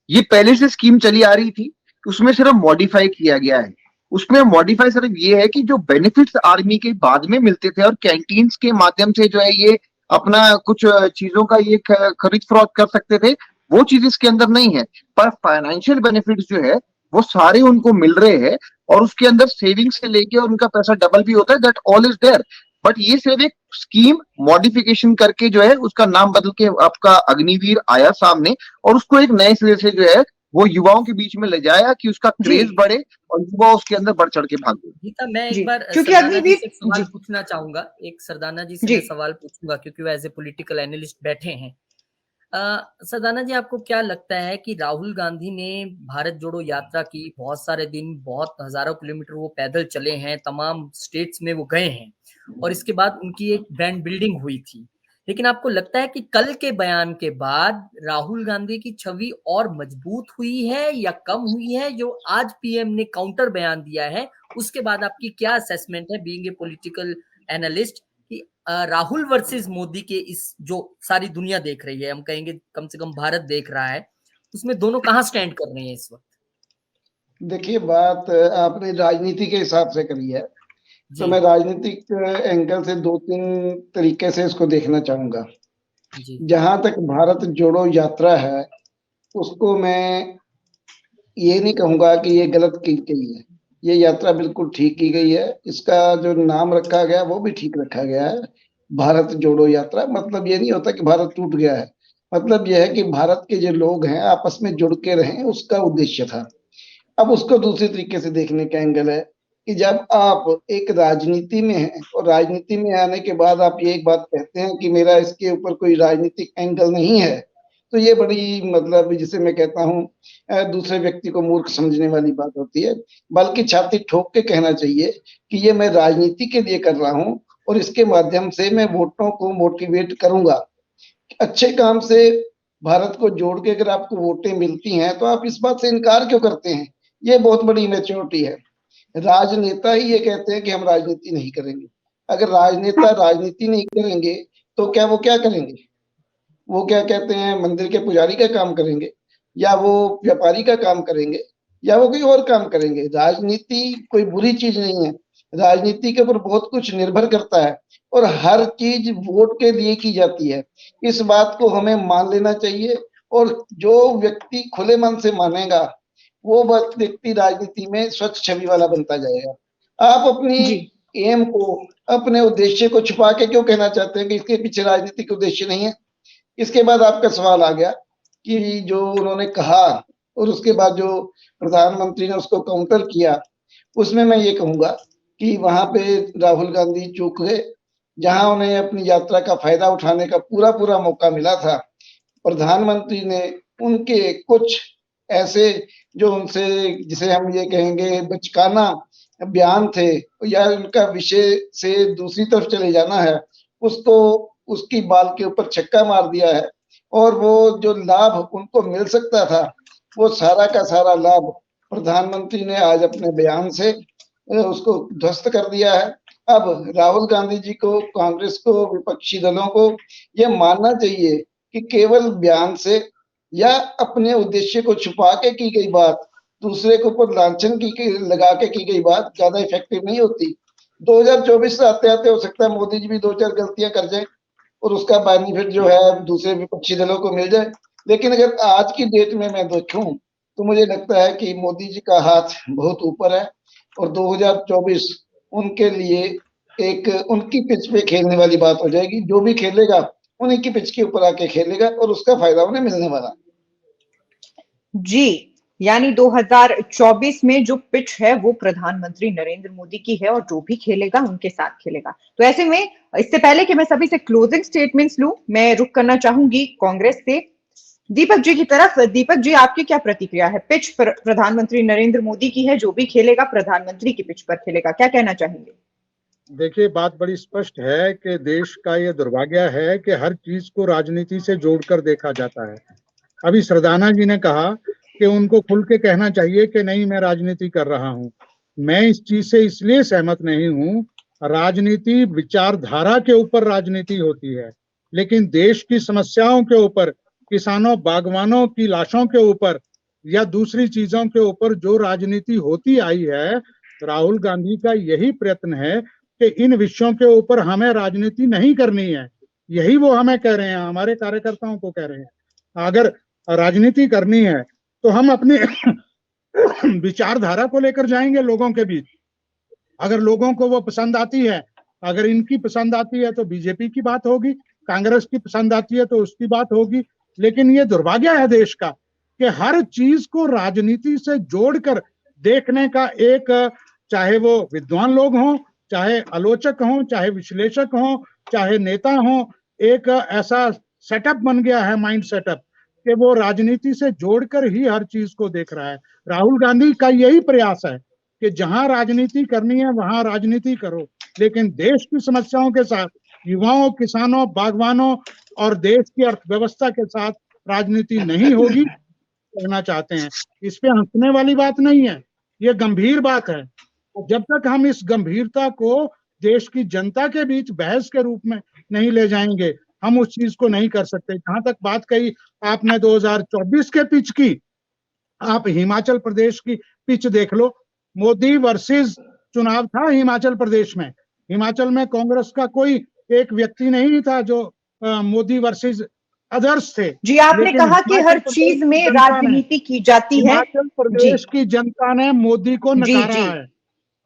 ये पहले से स्कीम चली आ रही थी, उसमें सिर्फ मॉडिफाई किया गया है। उसमें मॉडिफाई सिर्फ ये है कि जो बेनिफिट्स आर्मी के बाद में मिलते थे और कैंटीन्स के माध्यम से जो है ये अपना कुछ चीजों का ये खरीद फरोख्त कर सकते थे, वो चीज इसके अंदर नहीं है। पर फाइनेंशियल बेनिफिट्स जो है वो सारे उनको मिल रहे हैं, और उसके अंदर सेविंग से लेके और उनका पैसा डबल भी होता है। That all is there. But ये सिर्फ एक स्कीम मॉडिफिकेशन करके जो है उसका नाम बदल के आपका अग्निवीर आया सामने, और उसको एक नए सिरे से जो है वो युवाओं के बीच में ले जाया कि उसका क्रेज बढ़े और युवा उसके अंदर बढ़ चढ़ के भागे। गीता, मैं एक बार क्योंकि सरदाना जी अग्निवीर से एक सवाल पूछना चाहूंगा। एक सरदाना जी से जी मैं सवाल पूछूंगा क्योंकि वो एज ए पॉलिटिकल एनालिस्ट बैठे हैं। सरदाना जी, आपको क्या लगता है कि राहुल गांधी ने भारत जोड़ो यात्रा की, बहुत सारे दिन, बहुत हजारों किलोमीटर वो पैदल चले हैं, तमाम स्टेट्स में वो गए हैं, और इसके बाद उनकी एक ब्रांड बिल्डिंग हुई थी, लेकिन आपको लगता है कि कल के बयान के बाद राहुल गांधी की छवि और मजबूत हुई है या कम हुई है? जो आज पीएम ने काउंटर बयान दिया है उसके बाद आपकी क्या असेसमेंट है, बीइंग ए पॉलिटिकल एनालिस्ट, कि राहुल वर्सेस मोदी के इस जो सारी दुनिया देख रही है, हम कहेंगे कम से कम भारत देख रहा है, उसमें दोनों कहाँ स्टैंड कर रहे हैं इस वक्त? देखिए, बात आपने राजनीति के हिसाब से करी है, तो मैं राजनीतिक एंगल से दो तीन तरीके से इसको देखना चाहूंगा। जहां तक भारत जोड़ो यात्रा है, उसको मैं ये नहीं कहूंगा कि ये गलत की गई है। ये यात्रा बिल्कुल ठीक की गई है। इसका जो नाम रखा गया वो भी ठीक रखा गया है, भारत जोड़ो यात्रा। मतलब ये नहीं होता कि भारत टूट गया है, मतलब यह है कि भारत के जो लोग हैं आपस में जुड़ के रहें, उसका उद्देश्य था। अब उसको दूसरे तरीके से देखने का एंगल है कि जब आप एक राजनीति में हैं और राजनीति में आने के बाद आप ये एक बात कहते हैं कि मेरा इसके ऊपर कोई राजनीतिक एंगल नहीं है, तो ये बड़ी मतलब जिसे मैं कहता हूँ दूसरे व्यक्ति को मूर्ख समझने वाली बात होती है। बल्कि छाती ठोक के कहना चाहिए कि ये मैं राजनीति के लिए कर रहा हूँ और इसके माध्यम से मैं वोटों को मोटिवेट करूंगा। अच्छे काम से भारत को जोड़ के अगर आपको वोटें मिलती हैं तो आप इस बात से इनकार क्यों करते हैं? ये बहुत बड़ी मैच्योरिटी है। राजनेता ही ये कहते हैं कि हम राजनीति नहीं करेंगे। अगर राजनेता राजनीति नहीं करेंगे तो क्या वो क्या करेंगे? वो क्या कहते हैं, मंदिर के पुजारी का काम करेंगे, या वो व्यापारी का काम करेंगे, या वो कोई और काम करेंगे? राजनीति कोई बुरी चीज नहीं है। राजनीति के ऊपर बहुत कुछ निर्भर करता है और हर चीज वोट के लिए की जाती है। इस बात को हमें मान लेना चाहिए, और जो व्यक्ति खुले मन से मानेगा वो व्यक्ति राजनीति में स्वच्छ छवि वाला बनता जाएगा। आप अपनी एम को, अपने उद्देश्य को छुपा के क्यों कहना चाहते हैं कि इसके पीछे राजनीतिक उद्देश्य नहीं है? इसके बाद आपका सवाल आ गया कि जो उन्होंने कहा और उसके बाद जो प्रधानमंत्री ने उसको काउंटर किया, उसमें मैं ये कहूंगा कि वहां पे राहुल गांधी चूक गए। जहां उन्हें अपनी यात्रा का फायदा उठाने का पूरा मौका मिला था, प्रधानमंत्री ने उनके कुछ ऐसे जो उनसे, जिसे हम ये कहेंगे बचकाना बयान थे या उनका विषय से दूसरी तरफ चले जाना है, उसको उसकी बाल के ऊपर छक्का मार दिया है। और वो जो लाभ उनको मिल सकता था, वो सारा का सारा लाभ प्रधानमंत्री ने आज अपने बयान से उसको ध्वस्त कर दिया है। अब राहुल गांधी जी को, कांग्रेस को, विपक्षी दलों को ये मानना चाहिए कि केवल बयान से या अपने उद्देश्य को छुपा के की गई बात, दूसरे के ऊपर लांछन लगा के की गई बात ज्यादा इफेक्टिव नहीं होती। 2024 से आते आते हो सकता है मोदी जी भी 2-4 गलतियां कर जाए और उसका बेनिफिट जो है दूसरे विपक्षी दलों को मिल जाए। लेकिन अगर आज की डेट में मैं देखूं तो मुझे लगता है कि मोदी जी का हाथ बहुत ऊपर है और 2024 उनके लिए एक उनकी पिच पे खेलने वाली बात हो जाएगी। जो भी खेलेगा उन्हीं की पिच के ऊपर आके खेलेगा और उसका फायदा उन्हें मिलने वाला। जी, यानी 2024 में जो पिच है वो प्रधानमंत्री नरेंद्र मोदी की है और जो भी खेलेगा उनके साथ खेलेगा। तो ऐसे में इससे पहले कि मैं सभी से क्लोजिंग स्टेटमेंट्स लूं, मैं रुक करना चाहूंगी कांग्रेस से दीपक जी की तरफ। दीपक जी, आपकी क्या प्रतिक्रिया है? पिच प्रधानमंत्री नरेंद्र मोदी की है, जो भी खेलेगा प्रधानमंत्री की पिच पर खेलेगा, क्या कहना चाहेंगे? देखिए, बात बड़ी स्पष्ट है कि देश का ये दुर्भाग्य है कि हर चीज को राजनीति से जोड़कर देखा जाता है। अभी सरदाना जी ने कहा कि उनको खुल के कहना चाहिए कि नहीं, मैं राजनीति कर रहा हूं। मैं इस चीज से इसलिए सहमत नहीं हूं। राजनीति विचारधारा के ऊपर राजनीति होती है, लेकिन देश की समस्याओं के ऊपर, किसानों बागवानों की लाशों के ऊपर या दूसरी चीजों के ऊपर जो राजनीति होती आई है, राहुल गांधी का यही प्रयत्न है कि इन विषयों के ऊपर हमें राजनीति नहीं करनी है। यही वो हमें कह रहे हैं, हमारे कार्यकर्ताओं को कह रहे हैं। अगर राजनीति करनी है तो हम अपनी विचारधारा को लेकर जाएंगे लोगों के बीच। अगर लोगों को वो पसंद आती है, अगर इनकी पसंद आती है तो बीजेपी की बात होगी, कांग्रेस की पसंद आती है तो उसकी बात होगी। लेकिन ये दुर्भाग्य है देश का कि हर चीज को राजनीति से जोड़कर देखने का एक, चाहे वो विद्वान लोग हों, चाहे आलोचक हों, चाहे विश्लेषक हों, चाहे नेता हों, एक ऐसा सेटअप बन गया है, माइंड सेटअप, कि वो राजनीति से जोड़कर ही हर चीज को देख रहा है। राहुल गांधी का यही प्रयास है कि जहां राजनीति करनी है वहां राजनीति करो, लेकिन देश की समस्याओं के साथ, युवाओं, किसानों, बागवानों और देश की अर्थव्यवस्था के साथ राजनीति नहीं होगी, कहना चाहते हैं। इस पे हंसने वाली बात नहीं है, ये गंभीर बात है। जब तक हम इस गंभीरता को देश की जनता के बीच बहस के रूप में नहीं ले जाएंगे, हम उस चीज को नहीं कर सकते। जहां तक बात कही आपने 2024 के पिच की, आप हिमाचल प्रदेश की पिच देख लो। मोदी वर्सेस चुनाव था हिमाचल प्रदेश में। हिमाचल में कांग्रेस का कोई एक व्यक्ति नहीं था जो मोदी वर्सेस अदर्स थे। जी, आपने कहा कि हर चीज में राजनीति की जाती है। हिमाचल प्रदेश की जनता ने मोदी को नकारा है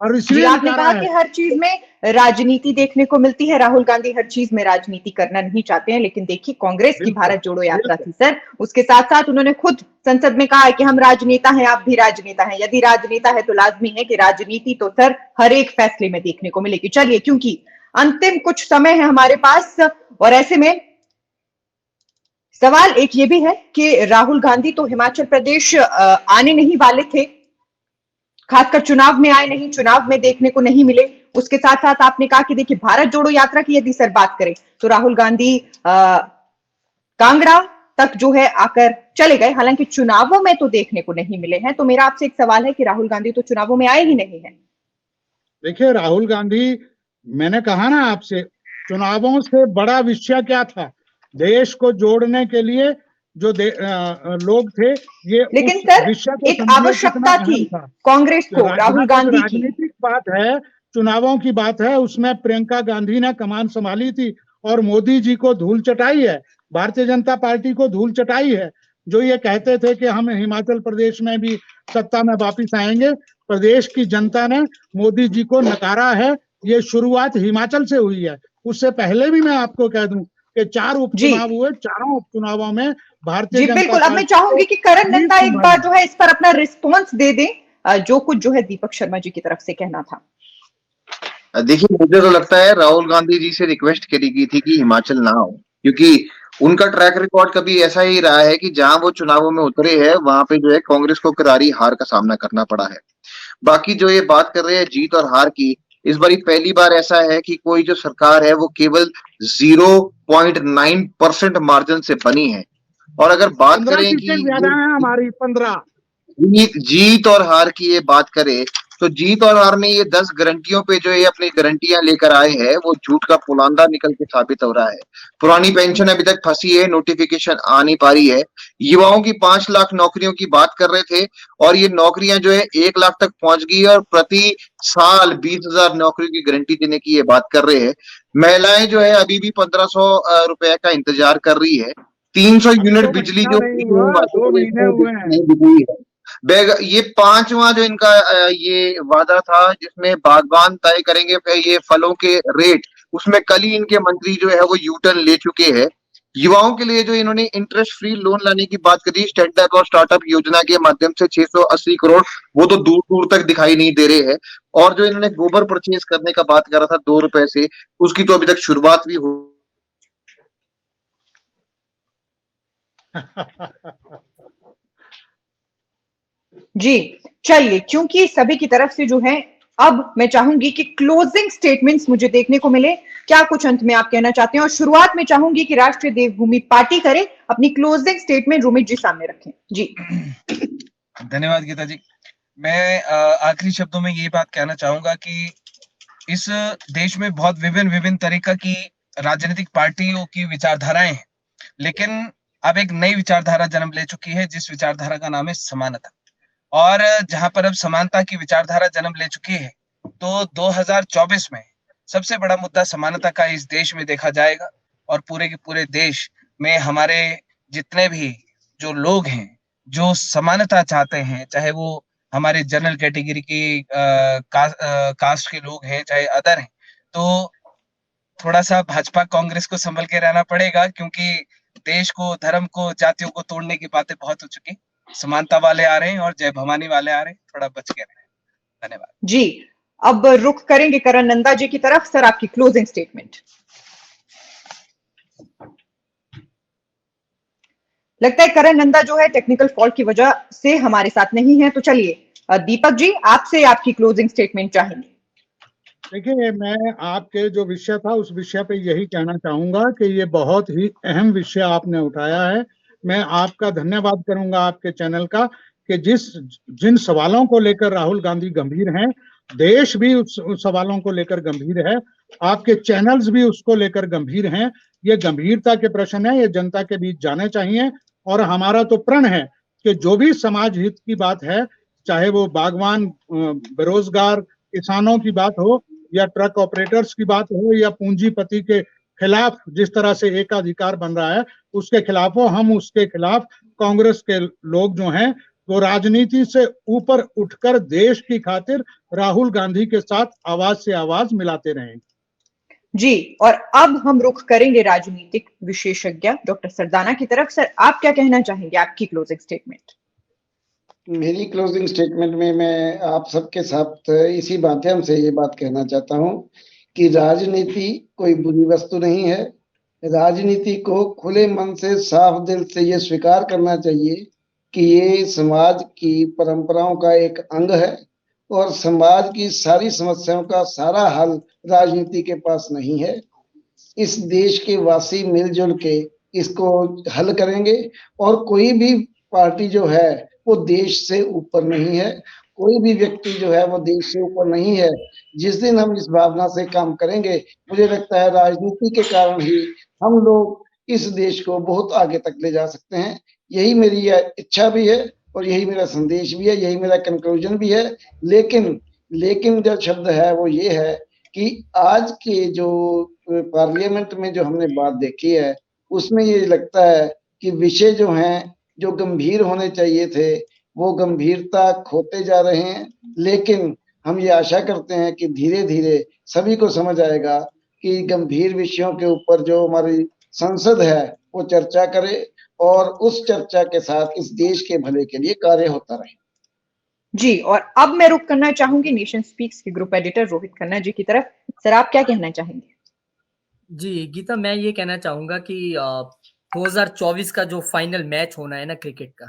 और इसलिए आपने कहा कि हर चीज में राजनीति देखने को मिलती है। राहुल गांधी हर चीज में राजनीति करना नहीं चाहते हैं, लेकिन देखिए कांग्रेस की भारत जोड़ो यात्रा थी सर, उसके साथ साथ उन्होंने खुद संसद में कहा है कि हम राजनेता हैं, आप भी राजनेता हैं। यदि राजनेता है तो लाजमी है कि राजनीति तो सर हर एक फैसले में देखने को मिलेगी। चलिए, क्योंकि अंतिम कुछ समय है हमारे पास और ऐसे में सवाल एक ये भी है कि राहुल गांधी तो हिमाचल प्रदेश आने नहीं वाले थे, खासकर चुनाव में आए नहीं, चुनाव में देखने को नहीं मिले। उसके साथ साथ आपने कहा कि देखिए भारत जोड़ो यात्रा की यदि सर बात करें तो राहुल गांधी कांगड़ा तक जो है आकर चले गए, हालांकि चुनावों में तो देखने को नहीं मिले हैं। तो मेरा आपसे एक सवाल है कि राहुल गांधी तो चुनावों में आए ही नहीं है। देखिए, राहुल गांधी, मैंने कहा ना आपसे, चुनावों से बड़ा विषय क्या था? देश को जोड़ने के लिए जो लोग थे, ये लेकिन सर एक आवश्यकता थी कांग्रेस को, राहुल गांधी की। राजनीतिक बात है, चुनावों की बात है, उसमें प्रियंका गांधी ने कमान संभाली थी और मोदी जी को धूल चटाई है, भारतीय जनता पार्टी को धूल चटाई है। जो ये कहते थे कि हम हिमाचल प्रदेश में भी सत्ता में वापिस आएंगे, प्रदेश की जनता ने मोदी जी को नकारा है। ये शुरुआत हिमाचल से हुई है। उससे पहले भी मैं आपको कह दूं कि 4 उपचुनाव हुए, चारों उपचुनावों में भारतीय जी जनता बिल्कुल। अब मैं पार्टी चाहूंगी कि करण जीत नंदा एक संभाली। बार जो है इस पर अपना रिस्पॉन्स दे दें, जो कुछ जो है दीपक शर्मा जी की तरफ से कहना था। देखिए, मुझे तो लगता है राहुल गांधी जी से रिक्वेस्ट करी गई थी कि हिमाचल ना हो, क्योंकि उनका ट्रैक रिकॉर्ड कभी ऐसा ही रहा है कि जहां वो चुनावों में उतरे हैं वहां पे जो है कांग्रेस को करारी हार का सामना करना पड़ा है। बाकी जो ये बात कर रहे हैं जीत और हार की, इस बारी पहली बार ऐसा है कि कोई जो सरकार है वो केवल 0.9% मार्जिन से बनी है। और अगर बात 15 करें सीटें ज्यादा कि हैं हमारी, 15। जीत और हार की ये बात करें तो जीत और हार में ये 10 गारंटियों पे जो ये अपनी गारंटियां लेकर आए हैं वो झूठ का पुलांदा निकल के साबित हो रहा है। पुरानी पेंशन अभी तक फंसी है, नोटिफिकेशन आ नहीं पा रही है। युवाओं की 5 लाख नौकरियों की बात कर रहे थे और ये नौकरियां जो है 1 लाख तक पहुंच गई है और प्रति साल 20,000 नौकरियों की गारंटी देने की ये बात कर रहे हैं। महिलाएं जो है अभी भी 1500 रुपए का इंतजार कर रही है। 300 अभी यूनिट तो बिजली महीना जो नहीं हुआ, 2 महीने हुए हैं। नहीं बिकी है। ये 5वां जो इनका ये वादा था जिसमें बागबान तय करेंगे ये फलों के रेट, उसमें कल ही इनके मंत्री जो है वो यू टर्न ले चुके हैं। युवाओं के लिए जो इन्होंने इंटरेस्ट फ्री लोन लाने की बात करी स्टैंड अप और स्टार्टअप योजना के माध्यम से 680 करोड़, वो तो दूर दूर तक दिखाई नहीं दे रहे हैं। और जो इन्होंने गोबर परचेज करने का बात करा था 2 रुपए से, उसकी तो अभी तक शुरुआत भी हो जी चलिए, क्योंकि सभी की तरफ से जो है अब मैं चाहूंगी कि क्लोजिंग स्टेटमेंट्स मुझे देखने को मिले। क्या कुछ अंत में आप कहना चाहते हैं? और शुरुआत में चाहूंगी कि राष्ट्रीय देवभूमि पार्टी करे, अपनी क्लोजिंग स्टेटमेंट रोमित जी सामने रखें। जी धन्यवाद गीता जी। मैं आखिरी शब्दों में ये बात कहना चाहूंगा कि इस देश में बहुत विभिन्न तरीका की राजनीतिक पार्टियों की विचारधाराएं हैं, लेकिन अब एक नई विचारधारा जन्म ले चुकी है जिस विचारधारा का नाम है समानता। और जहां पर अब समानता की विचारधारा जन्म ले चुकी है तो 2024 में सबसे बड़ा मुद्दा समानता का इस देश में देखा जाएगा। और पूरे के पूरे देश में हमारे जितने भी जो लोग हैं जो समानता चाहते हैं, चाहे वो हमारे जनरल कैटेगरी की कास्ट के लोग हैं चाहे अदर हैं, तो थोड़ा सा भाजपा कांग्रेस को संभल के रहना पड़ेगा, क्योंकि देश को, धर्म को, जातियों को तोड़ने की बातें बहुत हो चुकी। समानता वाले आ रहे हैं और जय भवानी वाले आ रहे हैं, थोड़ा बच के रहें। धन्यवाद जी। अब रुख करेंगे करण नंदा जी की तरफ। सर, आपकी क्लोजिंग स्टेटमेंट। लगता है करण नंदा जो है टेक्निकल फॉल्ट की वजह से हमारे साथ नहीं है, तो चलिए दीपक जी आपसे आपकी क्लोजिंग स्टेटमेंट चाहेंगे। देखिए, मैं आपके जो विषय था उस विषय पे यही कहना चाहूंगा कि ये बहुत ही अहम विषय आपने उठाया है। मैं आपका धन्यवाद करूंगा आपके चैनल का कि जिन सवालों को लेकर राहुल गांधी गंभीर हैं, देश भी उस सवालों को लेकर गंभीर है, आपके चैनल्स भी उसको लेकर गंभीर हैं। ये गंभीरता के प्रश्न है, ये जनता के बीच जाने चाहिए। और हमारा तो प्रण है कि जो भी समाज हित की बात है, चाहे वो बागवान, बेरोजगार किसानों की बात हो या ट्रक ऑपरेटर्स की बात हो या पूंजीपति के खिलाफ जिस तरह से एकाधिकार बन रहा है उसके खिलाफ हो, हम उसके खिलाफ कांग्रेस के लोग जो हैं वो राजनीति से ऊपर उठकर देश की खातिर राहुल गांधी के साथ आवाज से आवाज मिलाते रहें। जी, और अब हम रुख करेंगे राजनीतिक विशेषज्ञ डॉक्टर सरदाना की तरफ। सर, आप क्या कहना चाहेंगे? आपकी क्लोजिंग स्टेटमेंट। मेरी क्लोजिंग स्टेटमेंट में मैं आप सबके साथ इसी माध्यम से ये बात कहना चाहता हूँ कि राजनीति कोई बुरी वस्तु नहीं है। राजनीति को खुले मन से, साफ दिल से ये स्वीकार करना चाहिए कि ये समाज की परंपराओं का एक अंग है और समाज की सारी समस्याओं का सारा हल राजनीति के पास नहीं है। इस देश के वासी मिलजुल के इसको हल करेंगे और कोई भी पार्टी जो है वो देश से ऊपर नहीं है, कोई भी व्यक्ति जो है वो देश से ऊपर नहीं है। जिस दिन हम इस भावना से काम करेंगे, मुझे लगता है राजनीति के कारण ही हम लोग इस देश को बहुत आगे तक ले जा सकते हैं। यही मेरी इच्छा भी है और यही मेरा संदेश भी है, यही मेरा कंक्लूजन भी है। लेकिन जो शब्द है वो ये है कि आज के जो पार्लियामेंट में जो हमने बात देखी है उसमें ये लगता है कि विषय जो हैं जो गंभीर होने चाहिए थे वो गंभीरता खोते जा रहे हैं। लेकिन हम ये आशा करते हैं कि धीरे धीरे सभी को समझ आएगा कि गंभीर विषयों के ऊपर जो हमारी संसद है वो चर्चा करे और उस चर्चा के साथ इस देश के भले के लिए कार्य होता रहे। जी, और अब मैं रुख करना चाहूंगी नेशन स्पीक्स के ग्रुप एडिटर रोहित खन्ना जी की तरफ। सर, आप क्या कहना चाहेंगे? जी गीता, मैं ये कहना चाहूंगा कि 2024 का जो फाइनल मैच होना है ना क्रिकेट का,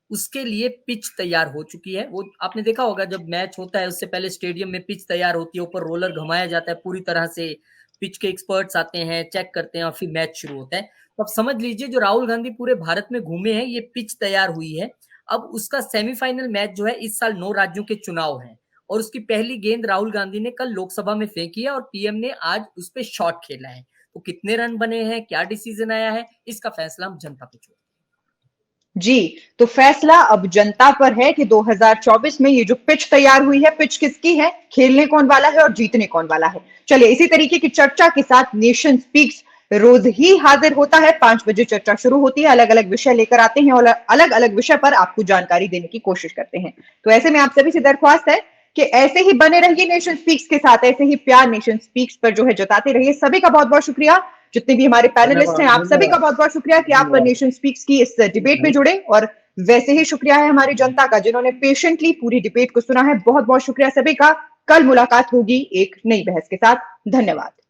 उसके लिए पिच तैयार हो चुकी है। वो आपने देखा होगा, जब मैच होता है उससे पहले स्टेडियम में पिच तैयार होती है, ऊपर रोलर घुमाया जाता है पूरी तरह से, पिच के एक्सपर्ट्स आते हैं, चेक करते हैं और फिर मैच शुरू होता है। तो अब समझ लीजिए जो राहुल गांधी पूरे भारत में घूमे हैं, ये पिच तैयार हुई है। अब उसका सेमीफाइनल मैच जो है, इस साल 9 राज्यों के चुनाव हैं और उसकी पहली गेंद राहुल गांधी ने कल लोकसभा में फेंकी है और पीएम ने आज उस पर शॉट खेला है। तो कितने रन बने हैं, क्या डिसीजन आया है, इसका फैसला हम जनता पे छोड़ते हैं। जी, तो फैसला अब जनता पर है कि 2024 में ये जो पिच तैयार हुई है, पिच किसकी है, खेलने कौन वाला है और जीतने कौन वाला है। चलिए, इसी तरीके की चर्चा के साथ नेशन स्पीक्स रोज ही हाजिर होता है। 5 बजे चर्चा शुरू होती है, अलग अलग विषय लेकर आते हैं और अलग अलग विषय पर आपको जानकारी देने की कोशिश करते हैं। तो ऐसे में आप सभी से दरख्वास्त है कि ऐसे ही बने रहिए नेशन स्पीक्स के साथ, ऐसे ही प्यार नेशन स्पीक्स पर जो है जताते रहिए। सभी का बहुत बहुत शुक्रिया, जितने भी हमारे पैनलिस्ट हैं, आप सभी का बहुत बहुत शुक्रिया कि आप नेशन स्पीक्स की इस डिबेट में जुड़े। और वैसे ही शुक्रिया है हमारी जनता का, जिन्होंने पेशेंटली पूरी डिबेट को सुना है। बहुत बहुत शुक्रिया सभी का। कल मुलाकात होगी एक नई बहस के साथ। धन्यवाद।